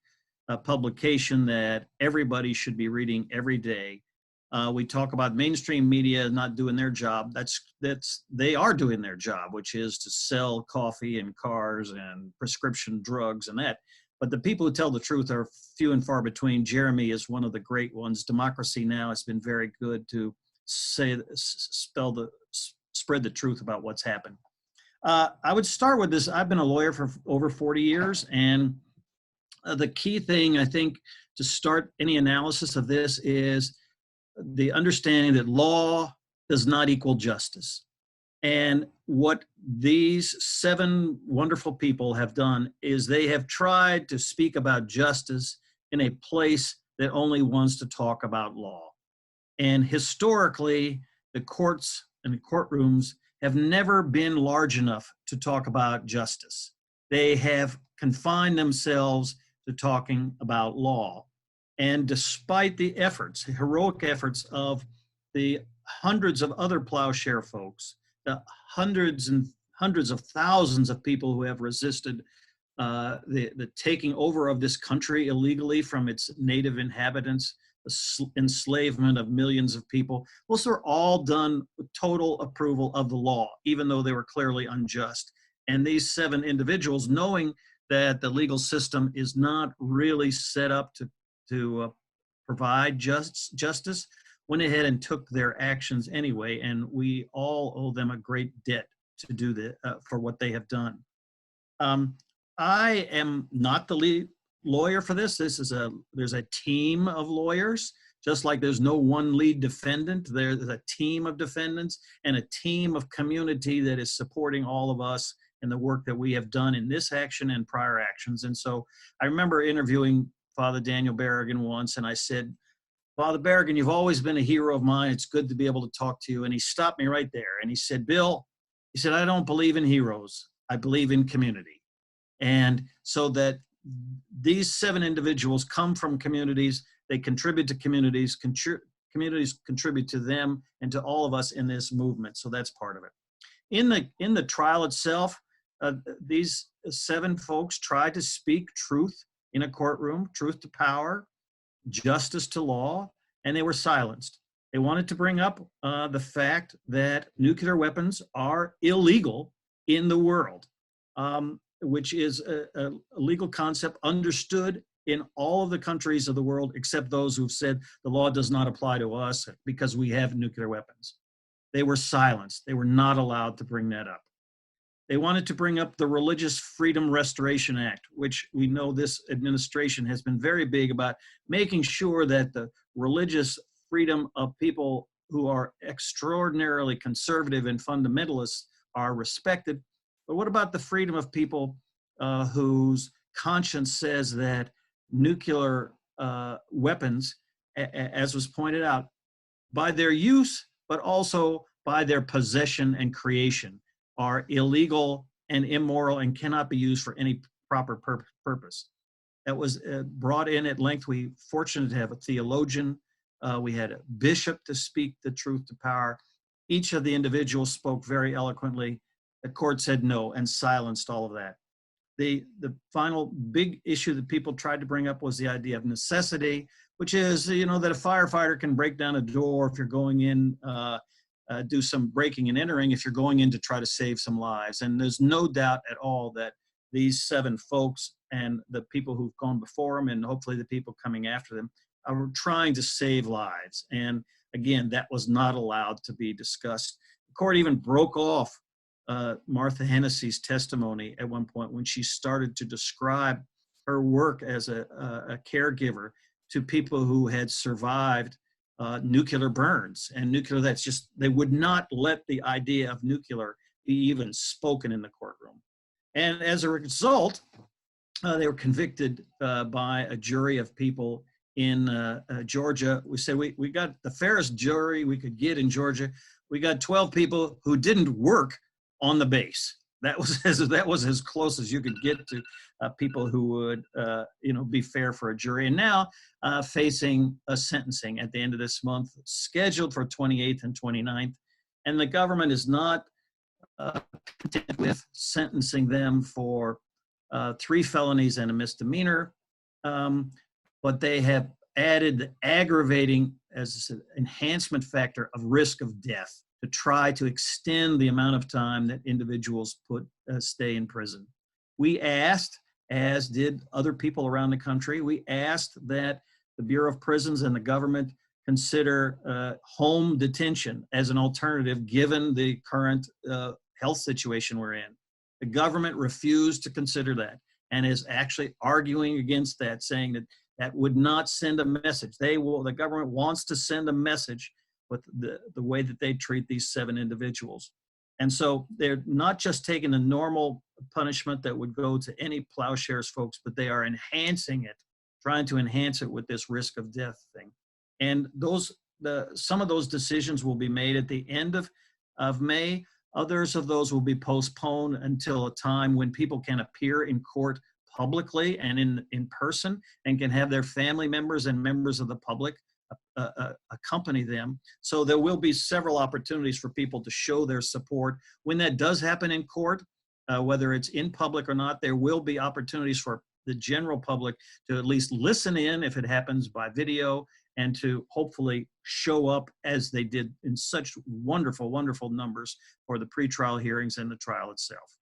publication that everybody should be reading every day. We talk about mainstream media not doing their job. They are doing their job, which is to sell coffee and cars and prescription drugs and that. But the people who tell the truth are few and far between. Jeremy is one of the great ones. Democracy Now! Has been very good to spread the truth about what's happened. I would start with this. I've been a lawyer for over 40 years, and the key thing, I think, to start any analysis of this is the understanding that law does not equal justice. And what these 7 wonderful people have done is they have tried to speak about justice in a place that only wants to talk about law. And historically, the courts and the courtrooms have never been large enough to talk about justice. They have confined themselves to talking about law. And despite the efforts, heroic efforts of the hundreds of other plowshare folks, the hundreds and hundreds of thousands of people who have resisted the taking over of this country illegally from its native inhabitants, the enslavement of millions of people, those were all done with total approval of the law, even though they were clearly unjust. And these 7 individuals, knowing that the legal system is not really set up to provide justice, went ahead and took their actions anyway, and we all owe them a great debt to do that for what they have done. I am not the lead lawyer for this. There's a team of lawyers, just like there's no one lead defendant. There's a team of defendants and a team of community that is supporting all of us in the work that we have done in this action and prior actions. And so I remember interviewing Father Daniel Berrigan once, and I said, Father Berrigan, you've always been a hero of mine. It's good to be able to talk to you. And he stopped me right there. And he said, Bill, he said, I don't believe in heroes. I believe in community. And so that these 7 individuals come from communities. They contribute to communities. Communities contribute to them and to all of us in this movement. So that's part of it. In the trial itself, these 7 folks tried to speak truth in a courtroom, truth to power, justice to law, and they were silenced. They wanted to bring up the fact that nuclear weapons are illegal in the world, which is a legal concept understood in all of the countries of the world, except those who've said the law does not apply to us because we have nuclear weapons. They were silenced. They were not allowed to bring that up. They wanted to bring up the Religious Freedom Restoration Act, which we know this administration has been very big about making sure that the religious freedom of people who are extraordinarily conservative and fundamentalists are respected. But what about the freedom of people whose conscience says that nuclear weapons, as was pointed out, by their use, but also by their possession and creation, are illegal and immoral and cannot be used for any proper purpose. That was brought in at length. We fortunate to have a theologian. We had a bishop to speak the truth to power. Each of the individuals spoke very eloquently. The court said no and silenced all of that. The final big issue that people tried to bring up was the idea of necessity, which is, that a firefighter can break down a door if you're going in, do some breaking and entering if you're going in to try to save some lives. And there's no doubt at all that these 7 folks and the people who've gone before them, and hopefully the people coming after them, are trying to save lives. And again, that was not allowed to be discussed. The court even broke off Martha Hennessy's testimony at one point when she started to describe her work as a caregiver to people who had survived nuclear burns and nuclear. That's just, they would not let the idea of nuclear be even spoken in the courtroom. And as a result, they were convicted by a jury of people in Georgia. We said we got the fairest jury we could get in Georgia. We got 12 people who didn't work on the base. That was as close as you could get to people who would be fair for a jury. And now facing a sentencing at the end of this month, scheduled for 28th and 29th. And the government is not content with sentencing them for 3 felonies and a misdemeanor, but they have added the aggravating as an enhancement factor of risk of death to try to extend the amount of time that individuals stay in prison. We asked, as did other people around the country, we asked that the Bureau of Prisons and the government consider home detention as an alternative given the current health situation we're in. The government refused to consider that and is actually arguing against that, saying that that would not send a message. The government wants to send a message with the way that they treat these 7 individuals. And so they're not just taking the normal punishment that would go to any Plowshares folks, but they are enhancing it, trying to enhance it with this risk of death thing. And some of those decisions will be made at the end of May. Others of those will be postponed until a time when people can appear in court publicly and in person and can have their family members and members of the public accompany them. So there will be several opportunities for people to show their support. When that does happen in court, whether it's in public or not, there will be opportunities for the general public to at least listen in if it happens by video and to hopefully show up as they did in such wonderful, wonderful numbers for the pretrial hearings and the trial itself.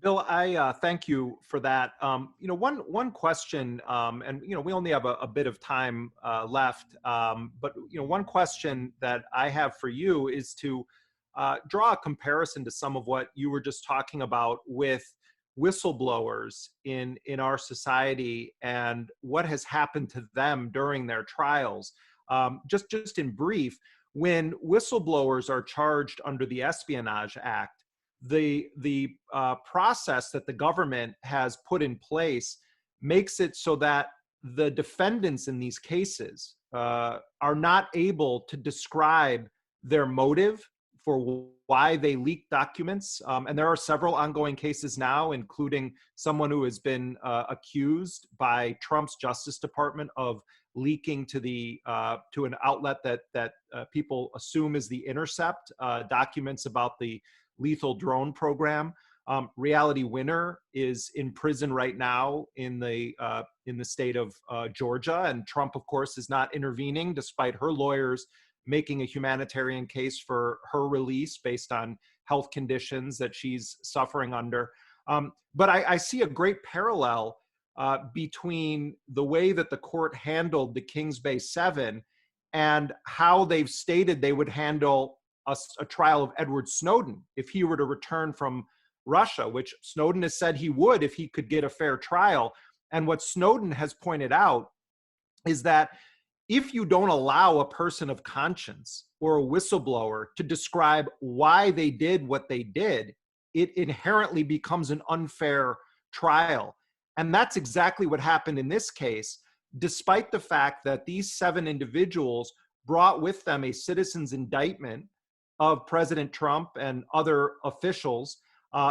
Bill, I thank you for that. One question, and we only have a bit of time left, but one question that I have for you is to draw a comparison to some of what you were just talking about with whistleblowers in our society and what has happened to them during their trials. Just in brief, when whistleblowers are charged under the Espionage Act, the process that the government has put in place makes it so that the defendants in these cases are not able to describe their motive for why they leaked documents. And there are several ongoing cases now, including someone who has been accused by Trump's Justice Department of leaking to an outlet that people assume is the Intercept, documents about the lethal drone program. Reality Winner is in prison right now in the state of Georgia, and Trump, of course, is not intervening despite her lawyers making a humanitarian case for her release based on health conditions that she's suffering under. But I see a great parallel between the way that the court handled the Kings Bay 7 and how they've stated they would handle a trial of Edward Snowden if he were to return from Russia, which Snowden has said he would if he could get a fair trial. And what Snowden has pointed out is that if you don't allow a person of conscience or a whistleblower to describe why they did what they did, it inherently becomes an unfair trial. And that's exactly what happened in this case, despite the fact that these 7 individuals brought with them a citizen's indictment of President Trump and other officials,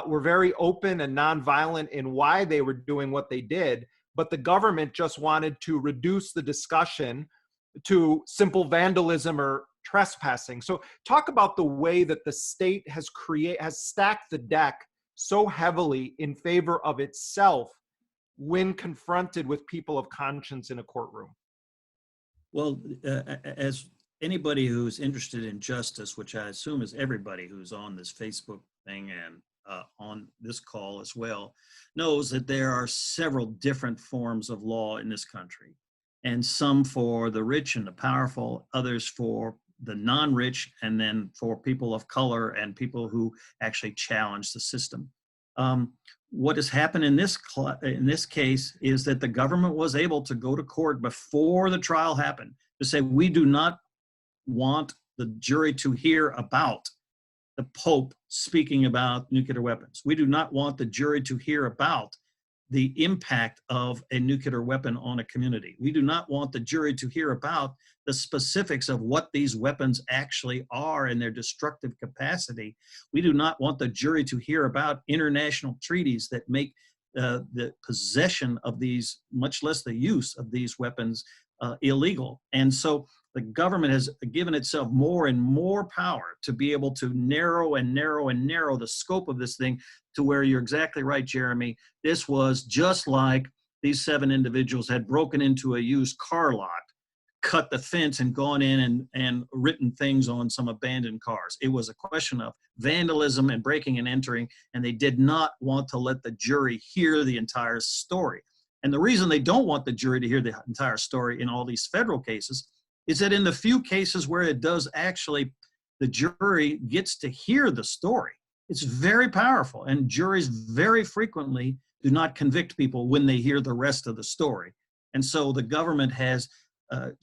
were very open and nonviolent in why they were doing what they did, but the government just wanted to reduce the discussion to simple vandalism or trespassing. So talk about the way that the state has stacked the deck so heavily in favor of itself when confronted with people of conscience in a courtroom. Well, as anybody who's interested in justice, which I assume is everybody who's on this Facebook thing and on this call as well, knows that there are several different forms of law in this country, and some for the rich and the powerful, others for the non-rich, and then for people of color and people who actually challenge the system. What has happened in this case is that the government was able to go to court before the trial happened, to say we do not want the jury to hear about the Pope speaking about nuclear weapons. We do not want the jury to hear about the impact of a nuclear weapon on a community. We do not want the jury to hear about the specifics of what these weapons actually are and their destructive capacity. We do not want the jury to hear about international treaties that make the possession of these, much less the use of these weapons, illegal. And so the government has given itself more and more power to be able to narrow and narrow and narrow the scope of this thing to where you're exactly right, Jeremy. This was just like these 7 individuals had broken into a used car lot, cut the fence and gone in and written things on some abandoned cars. It was a question of vandalism and breaking and entering, and they did not want to let the jury hear the entire story. And the reason they don't want the jury to hear the entire story in all these federal cases is that in the few cases where it does actually, the jury gets to hear the story, it's very powerful. And juries very frequently do not convict people when they hear the rest of the story. And so the government has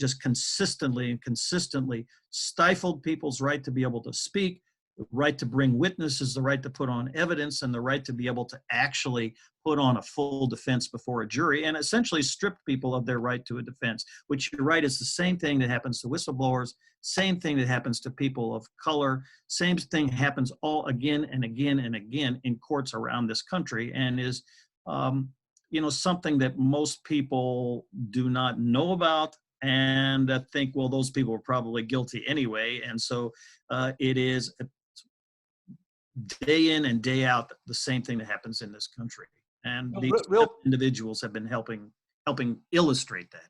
just consistently stifled people's right to be able to speak, the right to bring witnesses, the right to put on evidence, and the right to be able to actually put on a full defense before a jury, and essentially stripped people of their right to a defense, which you're right is the same thing that happens to whistleblowers, same thing that happens to people of color, same thing happens all again and again and again in courts around this country, and is something that most people do not know about and think, well, those people are probably guilty anyway. And so it is day in and day out the same thing that happens in this country. And these individuals have been helping illustrate that.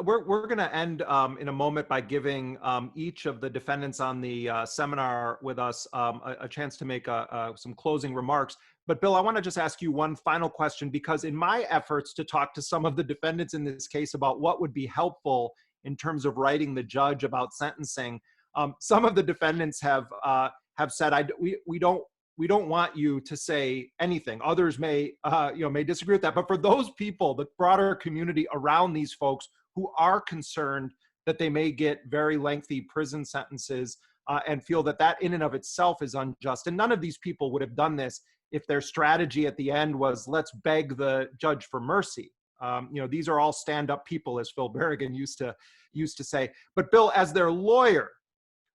We're going to end in a moment by giving each of the defendants on the seminar with us a chance to make some closing remarks. But Bill, I want to just ask you one final question, because in my efforts to talk to some of the defendants in this case about what would be helpful in terms of writing the judge about sentencing, some of the defendants have said, we don't want you to say anything. Others may disagree with that. But for those people, the broader community around these folks who are concerned that they may get very lengthy prison sentences and feel that in and of itself is unjust. And none of these people would have done this if their strategy at the end was, let's beg the judge for mercy. These are all stand-up people, as Phil Berrigan used to say. But Bill, as their lawyer,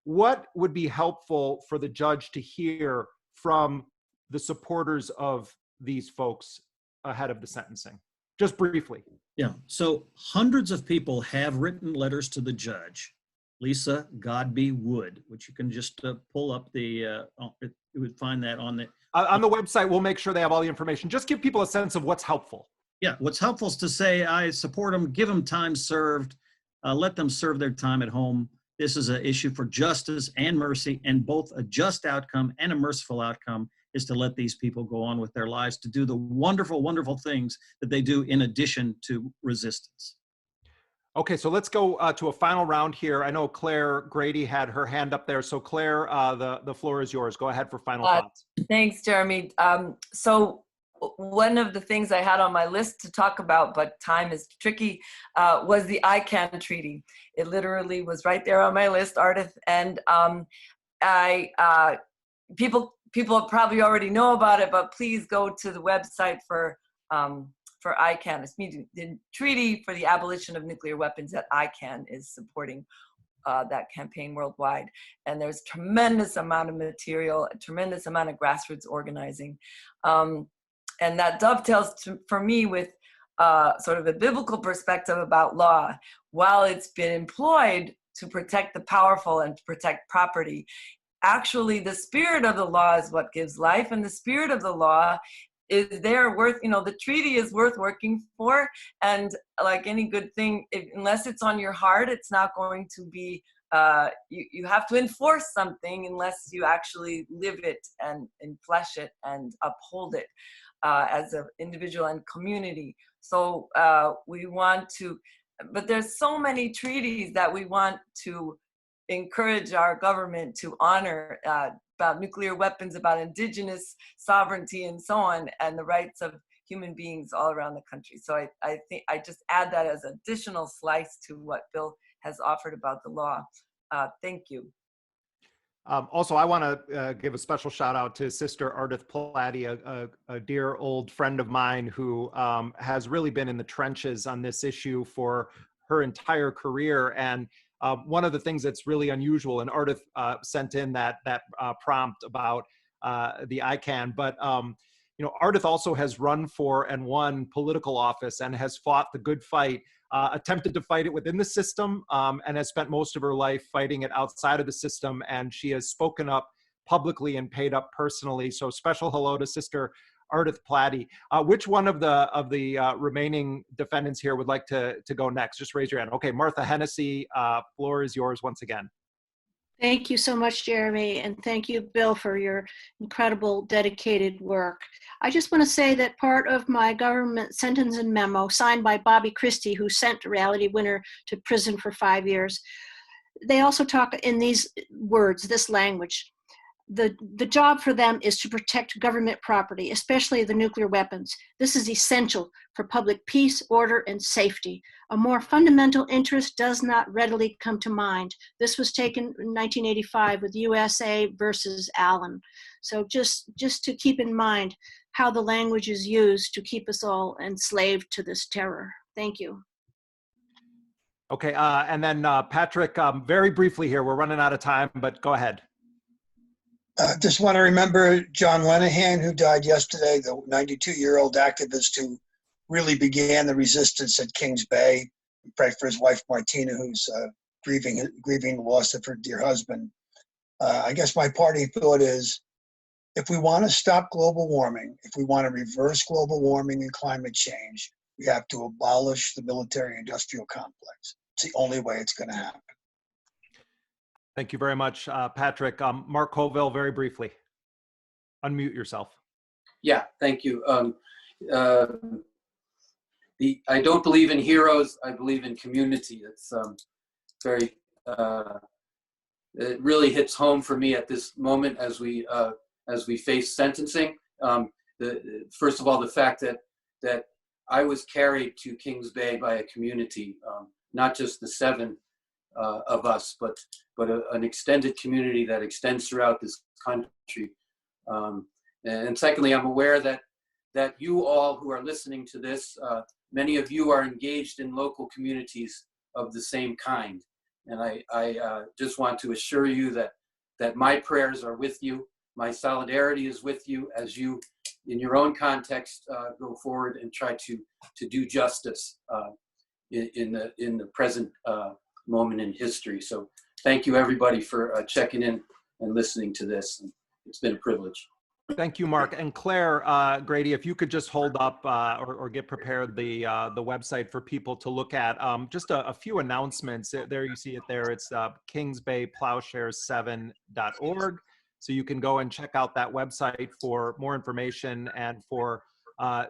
what would be helpful for the judge to hear from the supporters of these folks ahead of the sentencing? Just briefly. Yeah, so hundreds of people have written letters to the judge. Lisa Godby Wood, which you can just pull up you would find that on the website. We'll make sure they have all the information. Just give people a sense of what's helpful. Yeah, what's helpful is to say, I support them, give them time served, let them serve their time at home. This is an issue for justice and mercy, and both a just outcome and a merciful outcome is to let these people go on with their lives, to do the wonderful, wonderful things that they do in addition to resistance. Okay, so let's go to a final round here. I know Claire Grady had her hand up there. So Claire, the floor is yours. Go ahead for final thoughts. Thanks, Jeremy. So one of the things I had on my list to talk about, but time is tricky, was the ICAN Treaty. It literally was right there on my list, Ardith. And people probably already know about it, but please go to the website for ICAN. It's the Treaty for the Abolition of Nuclear Weapons that ICAN is supporting that campaign worldwide. And there's tremendous amount of material, a tremendous amount of grassroots organizing. And that dovetails for me with sort of a biblical perspective about law. While it's been employed to protect the powerful and to protect property, actually the spirit of the law is what gives life, and the spirit of the law is there the treaty is worth working for. And like any good thing, unless it's on your heart, it's not going to be, you have to enforce something unless you actually live it and flesh it and uphold it as an individual and community. So we want to, but there's so many treaties that we want to encourage our government to honor about nuclear weapons, about indigenous sovereignty and so on, and the rights of human beings all around the country. So I think I just add that as additional slice to what Bill has offered about the law. Thank you. Also, I want to give a special shout out to Sister Ardith Plati, a dear old friend of mine who has really been in the trenches on this issue for her entire career. And one of the things that's really unusual, and Ardith sent in that prompt about the ICAN, but you know, Ardith also has run for and won political office and has fought the good fight, attempted to fight it within the system, and has spent most of her life fighting it outside of the system. And she has spoken up publicly and paid up personally. So special hello to Sister Ardith Plati. Which one of the remaining defendants here would like to go next? Just raise your hand. Okay, Martha Hennessy, floor is yours once again. Thank you so much, Jeremy, and thank you, Bill, for your incredible, dedicated work. I just want to say that part of my government sentencing memo, signed by Bobby Christie, who sent Reality Winner to prison for 5 years, they also talk in these words, this language. The job for them is to protect government property, especially the nuclear weapons. This is essential for public peace, order, and safety. A more fundamental interest does not readily come to mind. This was taken in 1985 with USA versus Allen. So just to keep in mind how the language is used to keep us all enslaved to this terror. Thank you. Okay, and then Patrick, very briefly here, we're running out of time, but go ahead. Just want to remember John Lenihan, who died yesterday, the 92-year-old activist who really began the resistance at Kings Bay. Pray for his wife, Martina, who's grieving the loss of her dear husband. I guess my parting thought is, if we want to stop global warming, if we want to reverse global warming and climate change, we have to abolish the military-industrial complex. It's the only way it's going to happen. Thank you very much, Patrick. Mark Colville, very briefly. Unmute yourself. Yeah, thank you. I don't believe in heroes. I believe in community. It's very. It really hits home for me at this moment as we face sentencing. First of all, the fact that I was carried to Kings Bay by a community, not just the 7 of us, but an extended community that extends throughout this country. And secondly, I'm aware that you all who are listening to this, many of you are engaged in local communities of the same kind. And I just want to assure you that my prayers are with you. My solidarity is with you as you, in your own context, go forward and try to do justice in the present moment in history. So thank you everybody for checking in and listening to this. It's been a privilege. Thank you, Mark. And Claire, Grady, if you could just hold up or get prepared the website for people to look at. Just a few announcements. There you see it there. It's kingsbayplowshares7.org. So you can go and check out that website for more information and for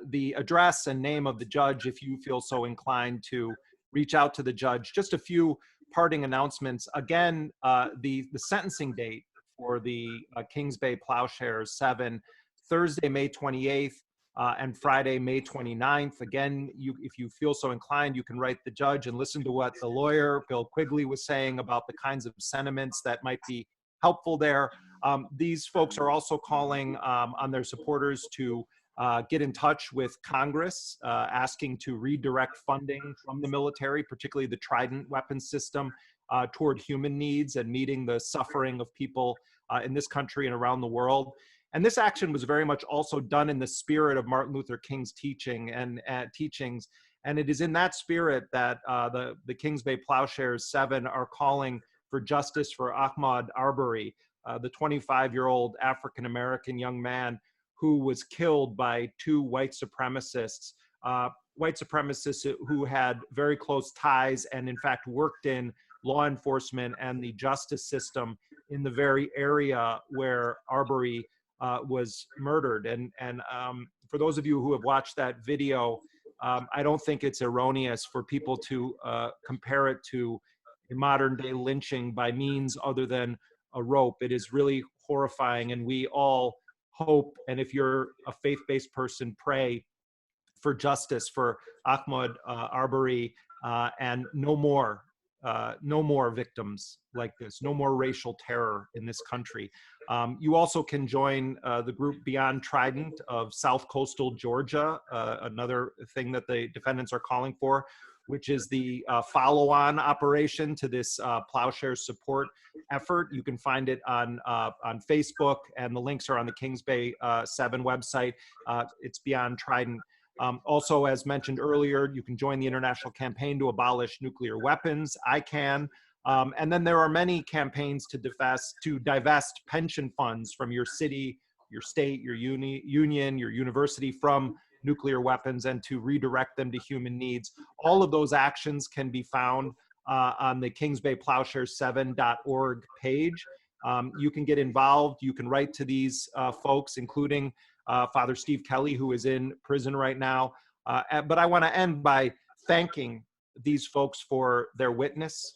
the address and name of the judge if you feel so inclined to reach out to the judge. Just a few parting announcements. Again, the sentencing date for the Kings Bay Plowshares 7, Thursday, May 28th, and Friday, May 29th. Again, if you feel so inclined, you can write the judge and listen to what the lawyer, Bill Quigley, was saying about the kinds of sentiments that might be helpful there. These folks are also calling on their supporters to get in touch with Congress, asking to redirect funding from the military, particularly the Trident weapon system, toward human needs and meeting the suffering of people in this country and around the world. And this action was very much also done in the spirit of Martin Luther King's teachings. And it is in that spirit that the Kings Bay Plowshares 7 are calling for justice for Ahmaud Arbery, the 25-year-old African-American young man who was killed by 2 white supremacists who had very close ties and in fact worked in law enforcement and the justice system in the very area where Arbery was murdered. And for those of you who have watched that video, I don't think it's erroneous for people to compare it to a modern day lynching by means other than a rope. It is really horrifying, and we all hope, and if you're a faith-based person, pray for justice for Ahmaud Arbery, and no more victims like this, no more racial terror in this country. You also can join the group Beyond Trident of South Coastal Georgia, another thing that the defendants are calling for, which is the follow-on operation to this Plowshares support effort. You can find it on Facebook, and the links are on the Kings Bay 7 website. It's Beyond Trident. Also, as mentioned earlier, you can join the international campaign to abolish nuclear weapons, ICAN. And then there are many campaigns to divest pension funds from your city, your state, your union, your university from nuclear weapons, and to redirect them to human needs. All of those actions can be found on the Kings Bay Plowshares 7.org page. You can get involved. You can write to these folks, including Father Steve Kelly, who is in prison right now. But I want to end by thanking these folks for their witness,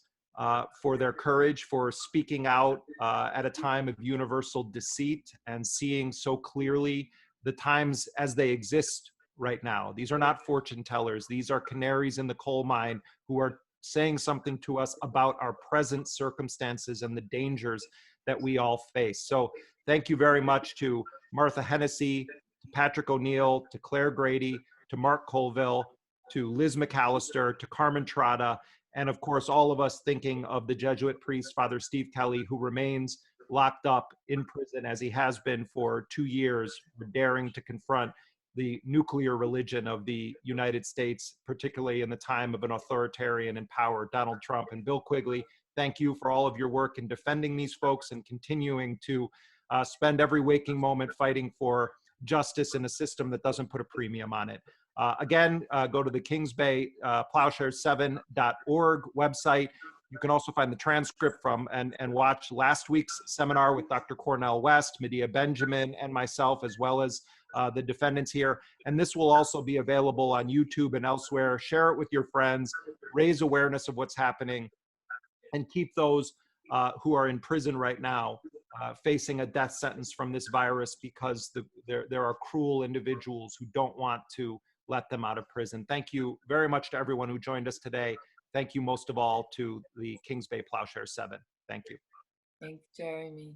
for their courage, for speaking out at a time of universal deceit and seeing so clearly the times as they exist right now. These are not fortune tellers. These are canaries in the coal mine who are saying something to us about our present circumstances and the dangers that we all face. So thank you very much to Martha Hennessy, to Patrick O'Neill, to Claire Grady, to Mark Colville, to Liz McAllister, to Carmen Trotta, and of course, all of us thinking of the Jesuit priest, Father Steve Kelly, who remains locked up in prison as he has been for 2 years, for daring to confront the nuclear religion of the United States, particularly in the time of an authoritarian in power, Donald Trump. And Bill Quigley, thank you for all of your work in defending these folks and continuing to spend every waking moment fighting for justice in a system that doesn't put a premium on it. Again, go to the Kings Bay Plowshares7.org website. You can also find the transcript from and watch last week's seminar with Dr. Cornell West, Medea Benjamin, and myself, as well as the defendants here. And this will also be available on YouTube and elsewhere. Share it with your friends, raise awareness of what's happening, and keep those who are in prison right now facing a death sentence from this virus, because there are cruel individuals who don't want to let them out of prison. Thank you very much to everyone who joined us today. Thank you most of all to the Kings Bay Plowshares 7. Thank you. Thanks, Jeremy.